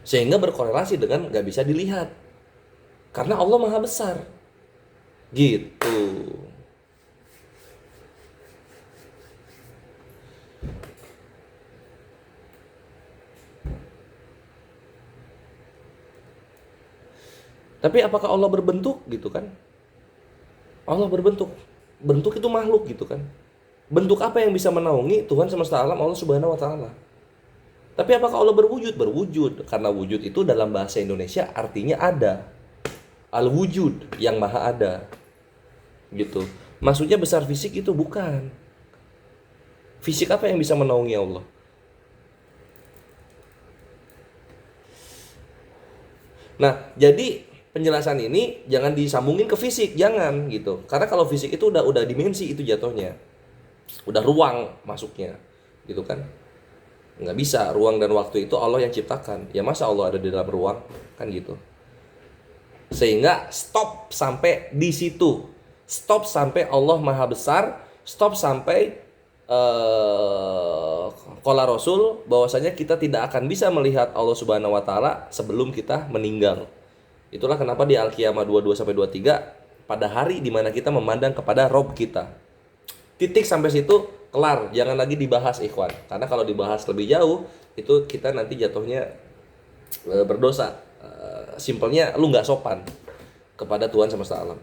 Sehingga berkorelasi dengan gak bisa dilihat. Karena Allah Maha Besar. Gitu. Tapi apakah Allah berbentuk gitu kan? Allah berbentuk. Bentuk itu makhluk gitu kan. Bentuk apa yang bisa menaungi Tuhan semesta alam Allah Subhanahu wa taala? Tapi apakah Allah berwujud? Berwujud. Karena wujud itu dalam bahasa Indonesia artinya ada. Al-wujud, yang maha ada. Gitu. Maksudnya besar fisik itu bukan. Fisik apa yang bisa menaungi Allah? Nah, jadi penjelasan ini jangan disambungin ke fisik, jangan gitu. Karena kalau fisik itu udah dimensi itu jatuhnya. Udah ruang masuknya. Gitu kan. Nggak bisa, ruang dan waktu itu Allah yang ciptakan. Ya masa Allah ada di dalam ruang? Kan gitu. Sehingga stop sampai di situ. Stop sampai Allah Maha Besar, stop sampai qala Rasul bahwasanya kita tidak akan bisa melihat Allah Subhanahu wa taala sebelum kita meninggal. Itulah kenapa di Al-Qiyamah 22 sampai 23 pada hari di mana kita memandang kepada Rob kita. Titik sampai situ kelar, jangan lagi dibahas ikhwan. Karena kalau dibahas lebih jauh itu kita nanti jatuhnya berdosa. Simpelnya lu nggak sopan kepada Tuhan semesta alam.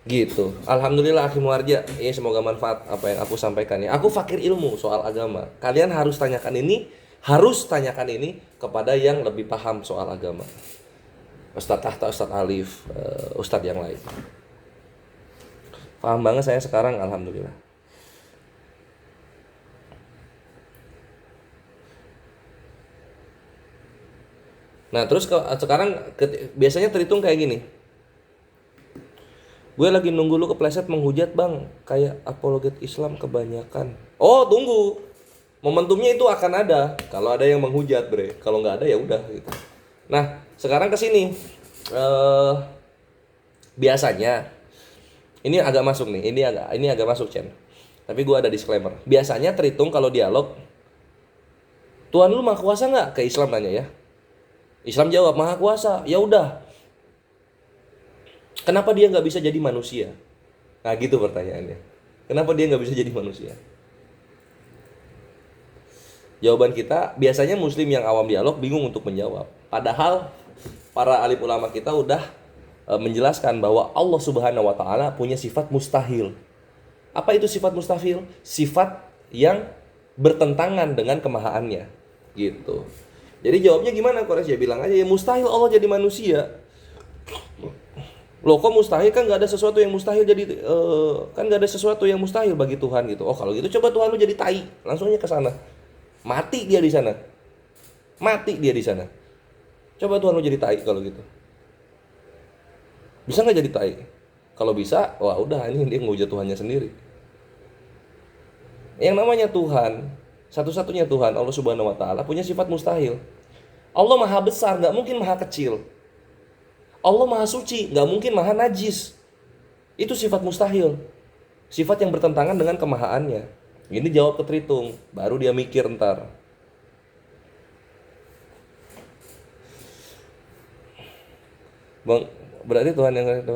Gitu. Alhamdulillah akhi muarja, ya semoga manfaat apa yang aku sampaikan ya. Aku fakir ilmu soal agama. Kalian harus tanyakan ini kepada yang lebih paham soal agama. Ustadz Tahta, Ustadz Alif, Ustadz yang lain. Paham banget saya sekarang, alhamdulillah. Nah, terus sekarang biasanya terhitung kayak gini. Gue lagi nunggu lu kepleset menghujat bang, kayak apologet Islam kebanyakan. Oh tunggu, momentumnya itu akan ada. Kalau ada yang menghujat bre, kalau nggak ada ya udah gitu. Nah sekarang ke sini, biasanya ini agak masuk nih, ini agak masuk Chen. Tapi gue ada disclaimer. Biasanya terhitung kalau dialog, Tuhan lu maha kuasa nggak? Ke Islam nanya ya. Islam jawab maha kuasa. Ya udah. Kenapa dia nggak bisa jadi manusia? Nah gitu pertanyaannya. Kenapa dia nggak bisa jadi manusia? Jawaban kita, biasanya muslim yang awam dialog bingung untuk menjawab. Padahal para alim ulama kita udah menjelaskan bahwa Allah Subhanahu wa taala punya sifat mustahil. Apa itu sifat mustahil? Sifat yang bertentangan dengan kemahaannya. Gitu. Jadi jawabnya gimana Kores? Ya bilang aja ya mustahil Allah jadi manusia. Loh kok mustahil, kan nggak ada sesuatu yang mustahil jadi kan nggak ada sesuatu yang mustahil bagi Tuhan gitu. Oh kalau gitu coba Tuhan lu jadi tai, langsungnya ke sana. Mati dia di sana. Coba Tuhan lu jadi tai kalau gitu. Bisa nggak jadi tai? Kalau bisa, wah udah ini dia ngehujat Tuhannya sendiri. Yang namanya Tuhan, satu-satunya Tuhan Allah Subhanahu wa taala punya sifat mustahil. Allah maha besar, nggak mungkin maha kecil. Allah maha suci, nggak mungkin maha najis. Itu sifat mustahil. Sifat yang bertentangan dengan kemahaannya. Ini jawab ke Tritung, baru dia mikir ntar. Bang, berarti Tuhan yang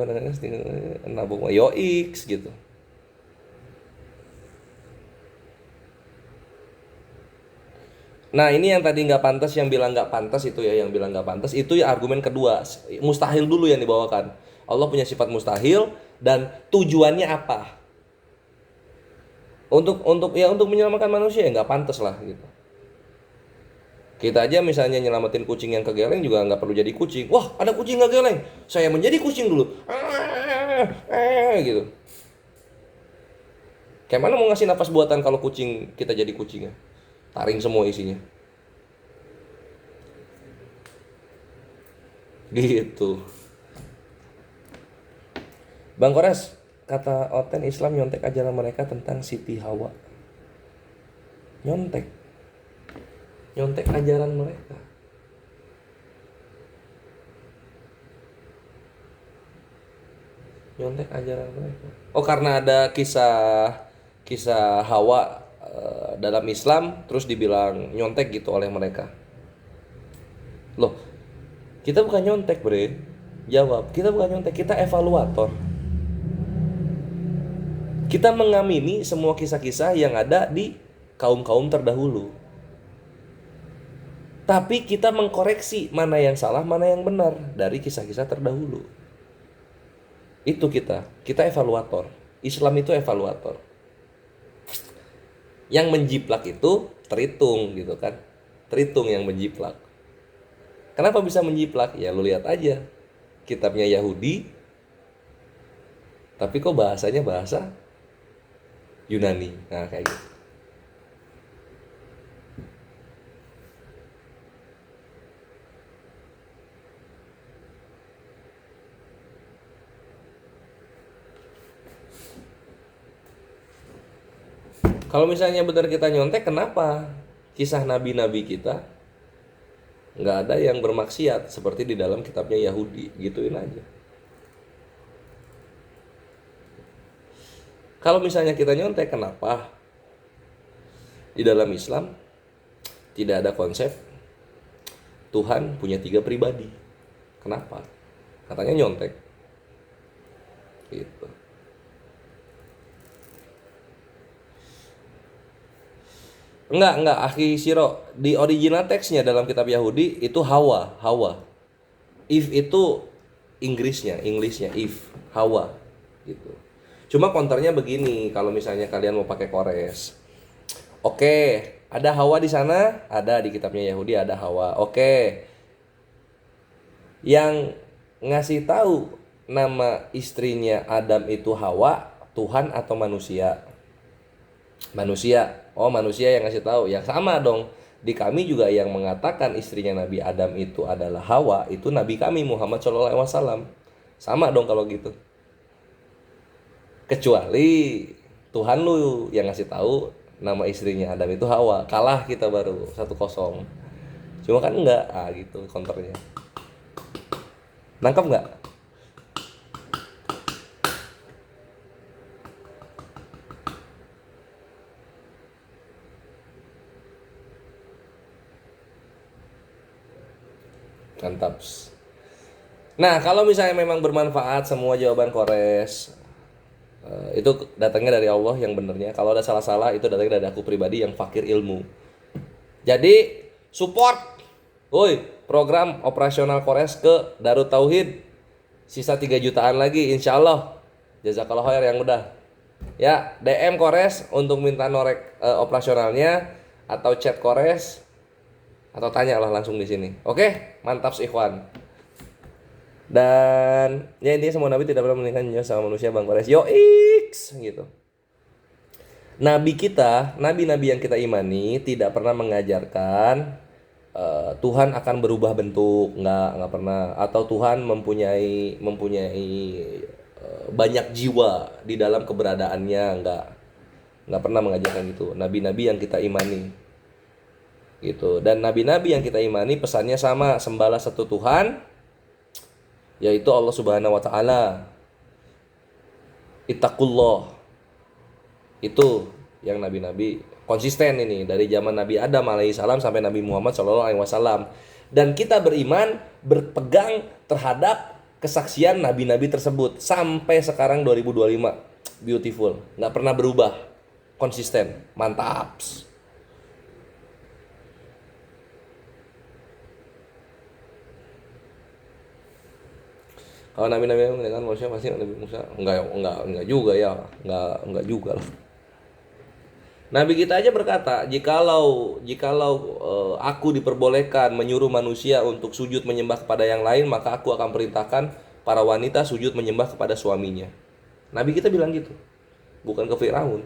nabung yoix gitu. Nah ini yang tadi nggak pantas, yang bilang nggak pantas itu ya, yang bilang nggak pantas itu ya argumen kedua, mustahil dulu yang dibawakan. Allah punya sifat mustahil dan tujuannya apa? Untuk menyelamatkan manusia ya nggak pantas lah gitu. Kita aja misalnya nyelamatin kucing yang kegeleng juga nggak perlu jadi kucing. Wah ada kucing nggak geleng, saya menjadi kucing dulu, gitu. Kayak mana mau ngasih nafas buatan kalau kucing kita jadi kucingnya? Taring semua isinya. Gitu. Bang Kores, kata Oten Islam nyontek ajaran mereka tentang Siti Hawa. Nyontek ajaran mereka. Nyontek ajaran mereka. Oh karena ada kisah Hawa dalam Islam terus dibilang nyontek gitu oleh mereka. Loh, kita bukan nyontek bre. Jawab, kita bukan nyontek, kita evaluator. Kita mengamini semua kisah-kisah yang ada di kaum-kaum terdahulu. Tapi kita mengkoreksi mana yang salah, mana yang benar dari kisah-kisah terdahulu. Itu kita evaluator. Islam itu evaluator. Yang menjiplak itu Tritung gitu kan. Tritung yang menjiplak. Kenapa bisa menjiplak? Ya lu lihat aja. Kitabnya Yahudi. Tapi kok bahasanya bahasa Yunani. Nah kayak gitu. Kalau misalnya benar kita nyontek, kenapa kisah nabi-nabi kita nggak ada yang bermaksiat seperti di dalam kitabnya Yahudi? Gituin aja. Kalau misalnya kita nyontek, kenapa di dalam Islam tidak ada konsep Tuhan punya 3 pribadi? Kenapa? Katanya nyontek. Gitu. Enggak, Akhi Siro. Di original teksnya dalam kitab Yahudi itu Hawa. If itu Inggrisnya if, Hawa gitu. Cuma counternya begini, kalau misalnya kalian mau pakai kores. Oke, ada Hawa di sana, ada di kitabnya Yahudi ada Hawa. Oke. Yang ngasih tahu nama istrinya Adam itu Hawa, Tuhan atau manusia? Manusia. Oh, manusia yang ngasih tahu. Ya sama dong. Di kami juga yang mengatakan istrinya Nabi Adam itu adalah Hawa, itu Nabi kami Muhammad SAW. Sama dong kalau gitu. Kecuali Tuhan lu yang ngasih tahu nama istrinya Adam itu Hawa. Kalah kita baru 1-0. Cuma kan enggak, gitu counternya. Nangkep nggak? Mantap. Nah, kalau misalnya memang bermanfaat semua jawaban kores, itu datangnya dari Allah yang benernya. Kalau ada salah-salah itu datangnya dari aku pribadi yang fakir ilmu. Jadi support, woi, program operasional kores ke Darut Tauhid. Sisa 3 jutaan lagi insya Allah. Jazakallah khair yang udah. Ya, DM kores untuk minta norek operasionalnya, atau chat kores, atau tanyalah langsung di sini. Oke, mantap ikhwan. Dan ya intinya semua nabi tidak pernah meninggalkan nyawa sama manusia, Bang Kores. Yo X gitu. Nabi kita, nabi-nabi yang kita imani tidak pernah mengajarkan Tuhan akan berubah bentuk, nggak pernah. Atau Tuhan mempunyai banyak jiwa di dalam keberadaannya, nggak pernah mengajarkan gitu. Nabi-nabi yang kita imani gitu. Dan nabi-nabi yang kita imani pesannya sama, sembahlah satu Tuhan, yaitu Allah Subhanahu wa taala. Ittaqullah. Itu yang nabi-nabi konsisten ini dari zaman Nabi Adam alaihissalam sampai Nabi Muhammad sallallahu alaihi wasallam. Dan kita beriman, berpegang terhadap kesaksian nabi-nabi tersebut sampai sekarang 2025. Beautiful, nggak pernah berubah, konsisten, mantap. Kalau nabi-nabi yang mendengar manusia pasti Nabi Musa enggak juga ya, enggak juga lah. Nabi kita aja berkata, jikalau aku diperbolehkan menyuruh manusia untuk sujud menyembah kepada yang lain, maka aku akan perintahkan para wanita sujud menyembah kepada suaminya. Nabi kita bilang gitu, bukan ke Firaun.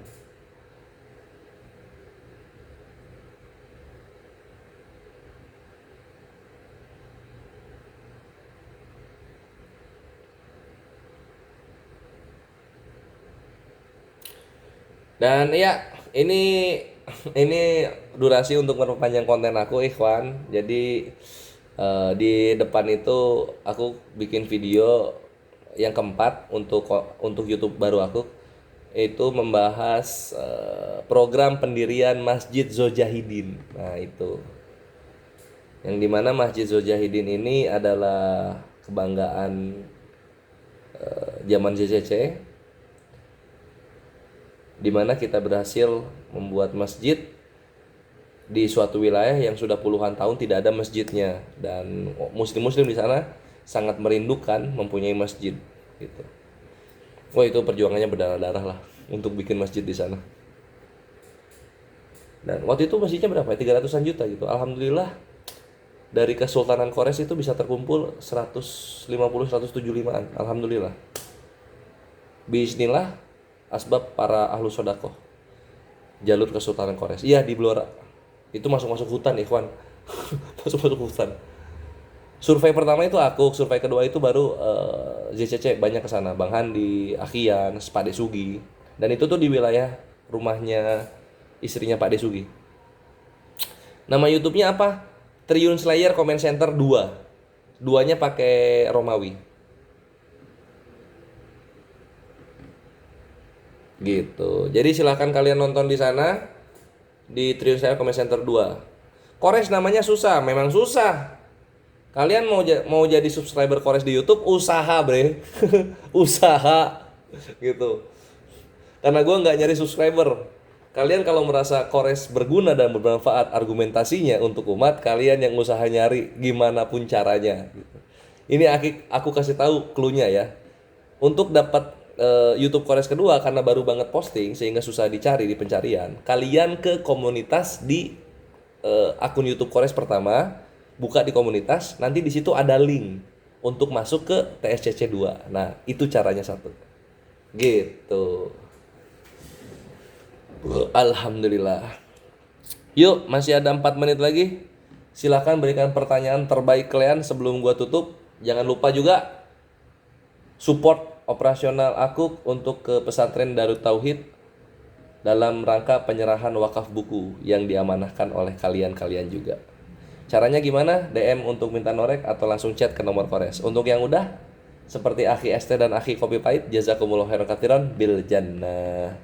Dan ya, ini durasi untuk memperpanjang konten aku, ikhwan. Jadi di depan itu aku bikin video yang keempat untuk YouTube baru aku, itu membahas program pendirian Masjid Zojahidin. Nah, itu yang dimana Masjid Zojahidin ini adalah kebanggaan zaman JCC, di mana kita berhasil membuat masjid di suatu wilayah yang sudah puluhan tahun tidak ada masjidnya, dan muslim-muslim di sana sangat merindukan mempunyai masjid gitu. Wah, itu perjuangannya berdarah-darah lah untuk bikin masjid di sana. Dan waktu itu masjidnya berapa? 300-an juta gitu. Alhamdulillah dari Kesultanan Kores itu bisa terkumpul 150-175-an. Alhamdulillah. Bismillah, asbab para ahlu sodakoh, jalur Kesultanan Kores. Iya, di Blora. Itu masuk hutan, ikhwan. masuk hutan. Survei pertama itu aku, survei kedua itu baru JCC banyak ke sana. Bang Handi, Akian, Spade Sugi. Dan itu tuh di wilayah rumahnya istrinya Pak Desugi. Nama YouTube-nya apa? Triun Slayer Comment Center 2. Duanya pakai Romawi. Gitu. Jadi silahkan kalian nonton di sana di Triun Slayer Comment Center 2. Kores namanya susah, memang susah. Kalian mau jadi subscriber Kores di YouTube, usaha bre. Usaha gitu. Karena gue nggak nyari subscriber. Kalian kalau merasa Kores berguna dan bermanfaat argumentasinya untuk umat, kalian yang usaha nyari gimana pun caranya gitu. Ini aku kasih tahu clue-nya ya. Untuk dapat YouTube Kores kedua karena baru banget posting sehingga susah dicari di pencarian, kalian ke komunitas di akun YouTube Kores pertama, buka di komunitas, nanti di situ ada link untuk masuk ke TSCC 2. Nah, itu caranya satu. Gitu. Alhamdulillah. Yuk, masih ada 4 menit lagi. Silahkan berikan pertanyaan terbaik kalian sebelum gua tutup. Jangan lupa juga support operasional aku untuk ke pesantren Darut Tauhid dalam rangka penyerahan wakaf buku yang diamanahkan oleh kalian-kalian juga. Caranya gimana? DM untuk minta norek atau langsung chat ke nomor Kores. Untuk yang udah, seperti Akhi ST dan Akhi Kopi Pahit, jazakumullah khairan katsiran bil jannah.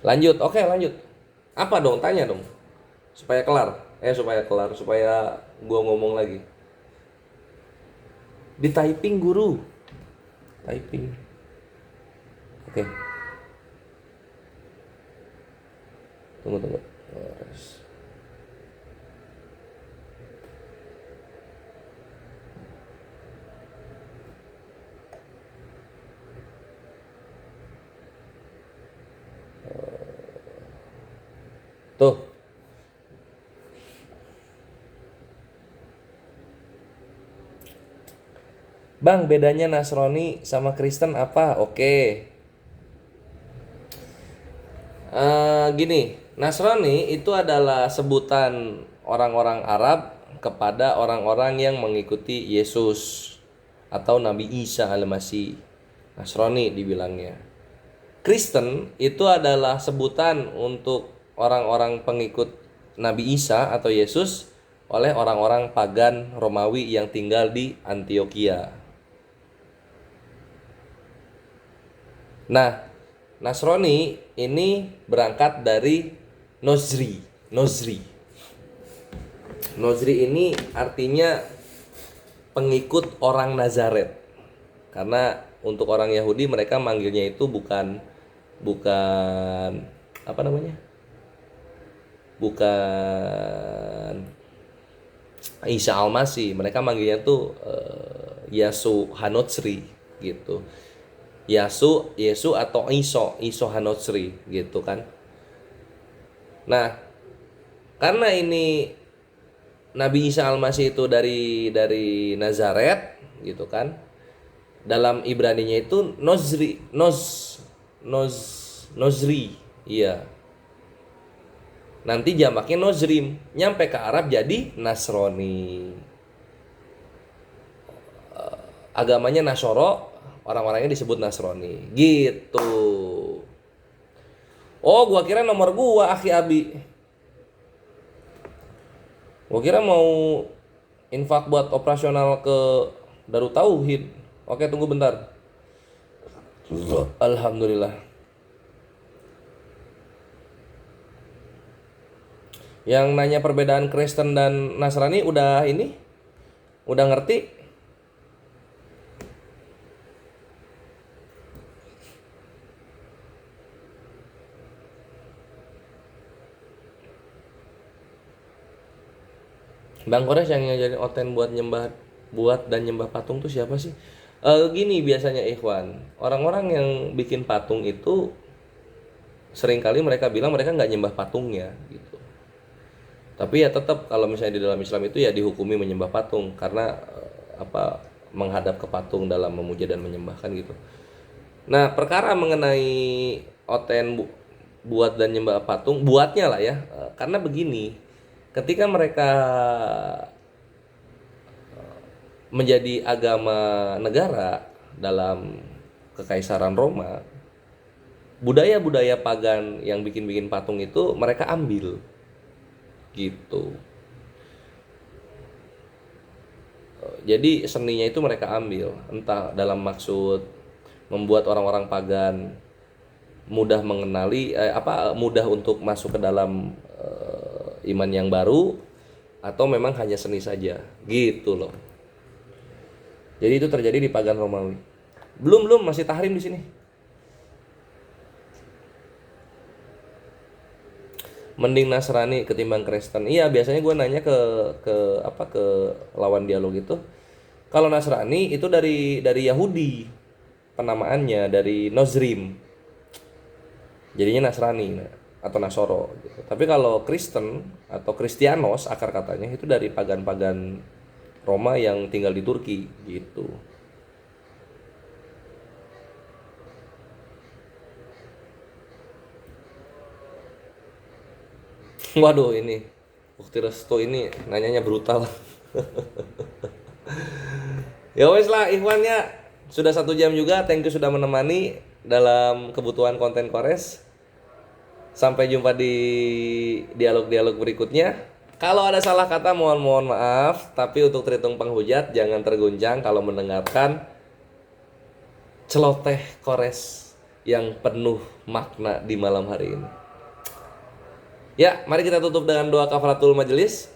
Lanjut, oke lanjut. Apa dong? Tanya dong. Supaya kelar. Supaya gua ngomong lagi. Di typing guru. Typing. Oke. Tunggu. Tuh. Bang, bedanya Nasrani sama Kristen apa? Oke. Gini, Nasrani itu adalah sebutan orang-orang Arab kepada orang-orang yang mengikuti Yesus atau Nabi Isa al-Masih. Nasrani dibilangnya. Kristen itu adalah sebutan untuk orang-orang pengikut Nabi Isa atau Yesus oleh orang-orang pagan Romawi yang tinggal di Antioquia. Nah, Nasrani ini berangkat dari Nozri. Nozri ini artinya pengikut orang Nazaret. Karena untuk orang Yahudi mereka manggilnya itu bukan apa namanya? Bukan Isa al-Masih, mereka manggilnya tuh Yasu Hanotsri gitu. Yesu atau Iso Hanotsri gitu kan. Nah, karena ini Nabi Isa al-Masih itu dari Nazaret gitu kan. Dalam Ibraninya itu Nozri. Iya. Nanti jamaknya Nozrim, nyampe ke Arab jadi Nasrani. Agamanya Nasoro, orang-orangnya disebut Nasrani. Gitu. Oh, gua kira nomor gua Akhi Abi. Gua kira mau infak buat operasional ke Darut Tauhid. Oke, tunggu bentar. Alhamdulillah. Yang nanya perbedaan Kristen dan Nasrani udah ini? Udah ngerti? Bang Kores yang ngajarin Oten buat dan nyembah patung tuh siapa sih? Gini biasanya Ikhwan, orang-orang yang bikin patung itu seringkali mereka bilang mereka nggak nyembah patungnya gitu. Tapi ya tetap kalau misalnya di dalam Islam itu ya dihukumi menyembah patung karena menghadap ke patung dalam memuja dan menyembahkan gitu. Nah, perkara mengenai Oten buat dan nyembah patung, buatnya lah ya. Karena begini, ketika mereka menjadi agama negara dalam Kekaisaran Roma, budaya-budaya pagan yang bikin-bikin patung itu mereka ambil gitu. Jadi seninya itu mereka ambil, entah dalam maksud membuat orang-orang pagan mudah mengenali mudah untuk masuk ke dalam iman yang baru, atau memang hanya seni saja gitu loh. Jadi itu terjadi di pagan Romawi. Belum masih tahrim di sini. Mending Nasrani ketimbang Kristen. Iya, biasanya gue nanya ke lawan dialog itu. Kalau Nasrani itu dari Yahudi, penamaannya dari Nozrim. Jadinya Nasrani atau Nasoro gitu. Tapi kalau Kristen atau Kristianos akar katanya itu dari pagan-pagan Roma yang tinggal di Turki gitu. Waduh, ini Bukti Resto ini nanyanya brutal. Ya wes lah ikhwannya, sudah 1 jam juga. Thank you sudah menemani dalam kebutuhan konten Kores. Sampai jumpa di dialog-dialog berikutnya. Kalau ada salah kata mohon maaf, tapi untuk Tritung Penghujat jangan terguncang kalau mendengarkan celoteh Kores yang penuh makna di malam hari ini. Ya, mari kita tutup dengan doa kafaratul majelis.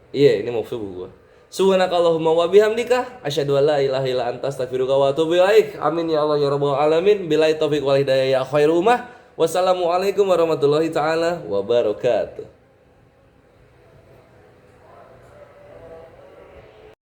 Iya, ini mau subuh gua. Subhanakallahumma wa bihamdika asyhadu an la ilaha illa anta astaghfiruka wa atubu ilaik. Amin ya Allah ya rabbal alamin. Billahi taufiq wal hidayah ya khairu ummah. Wassalamualaikum warahmatullahi taala wabarakatuh.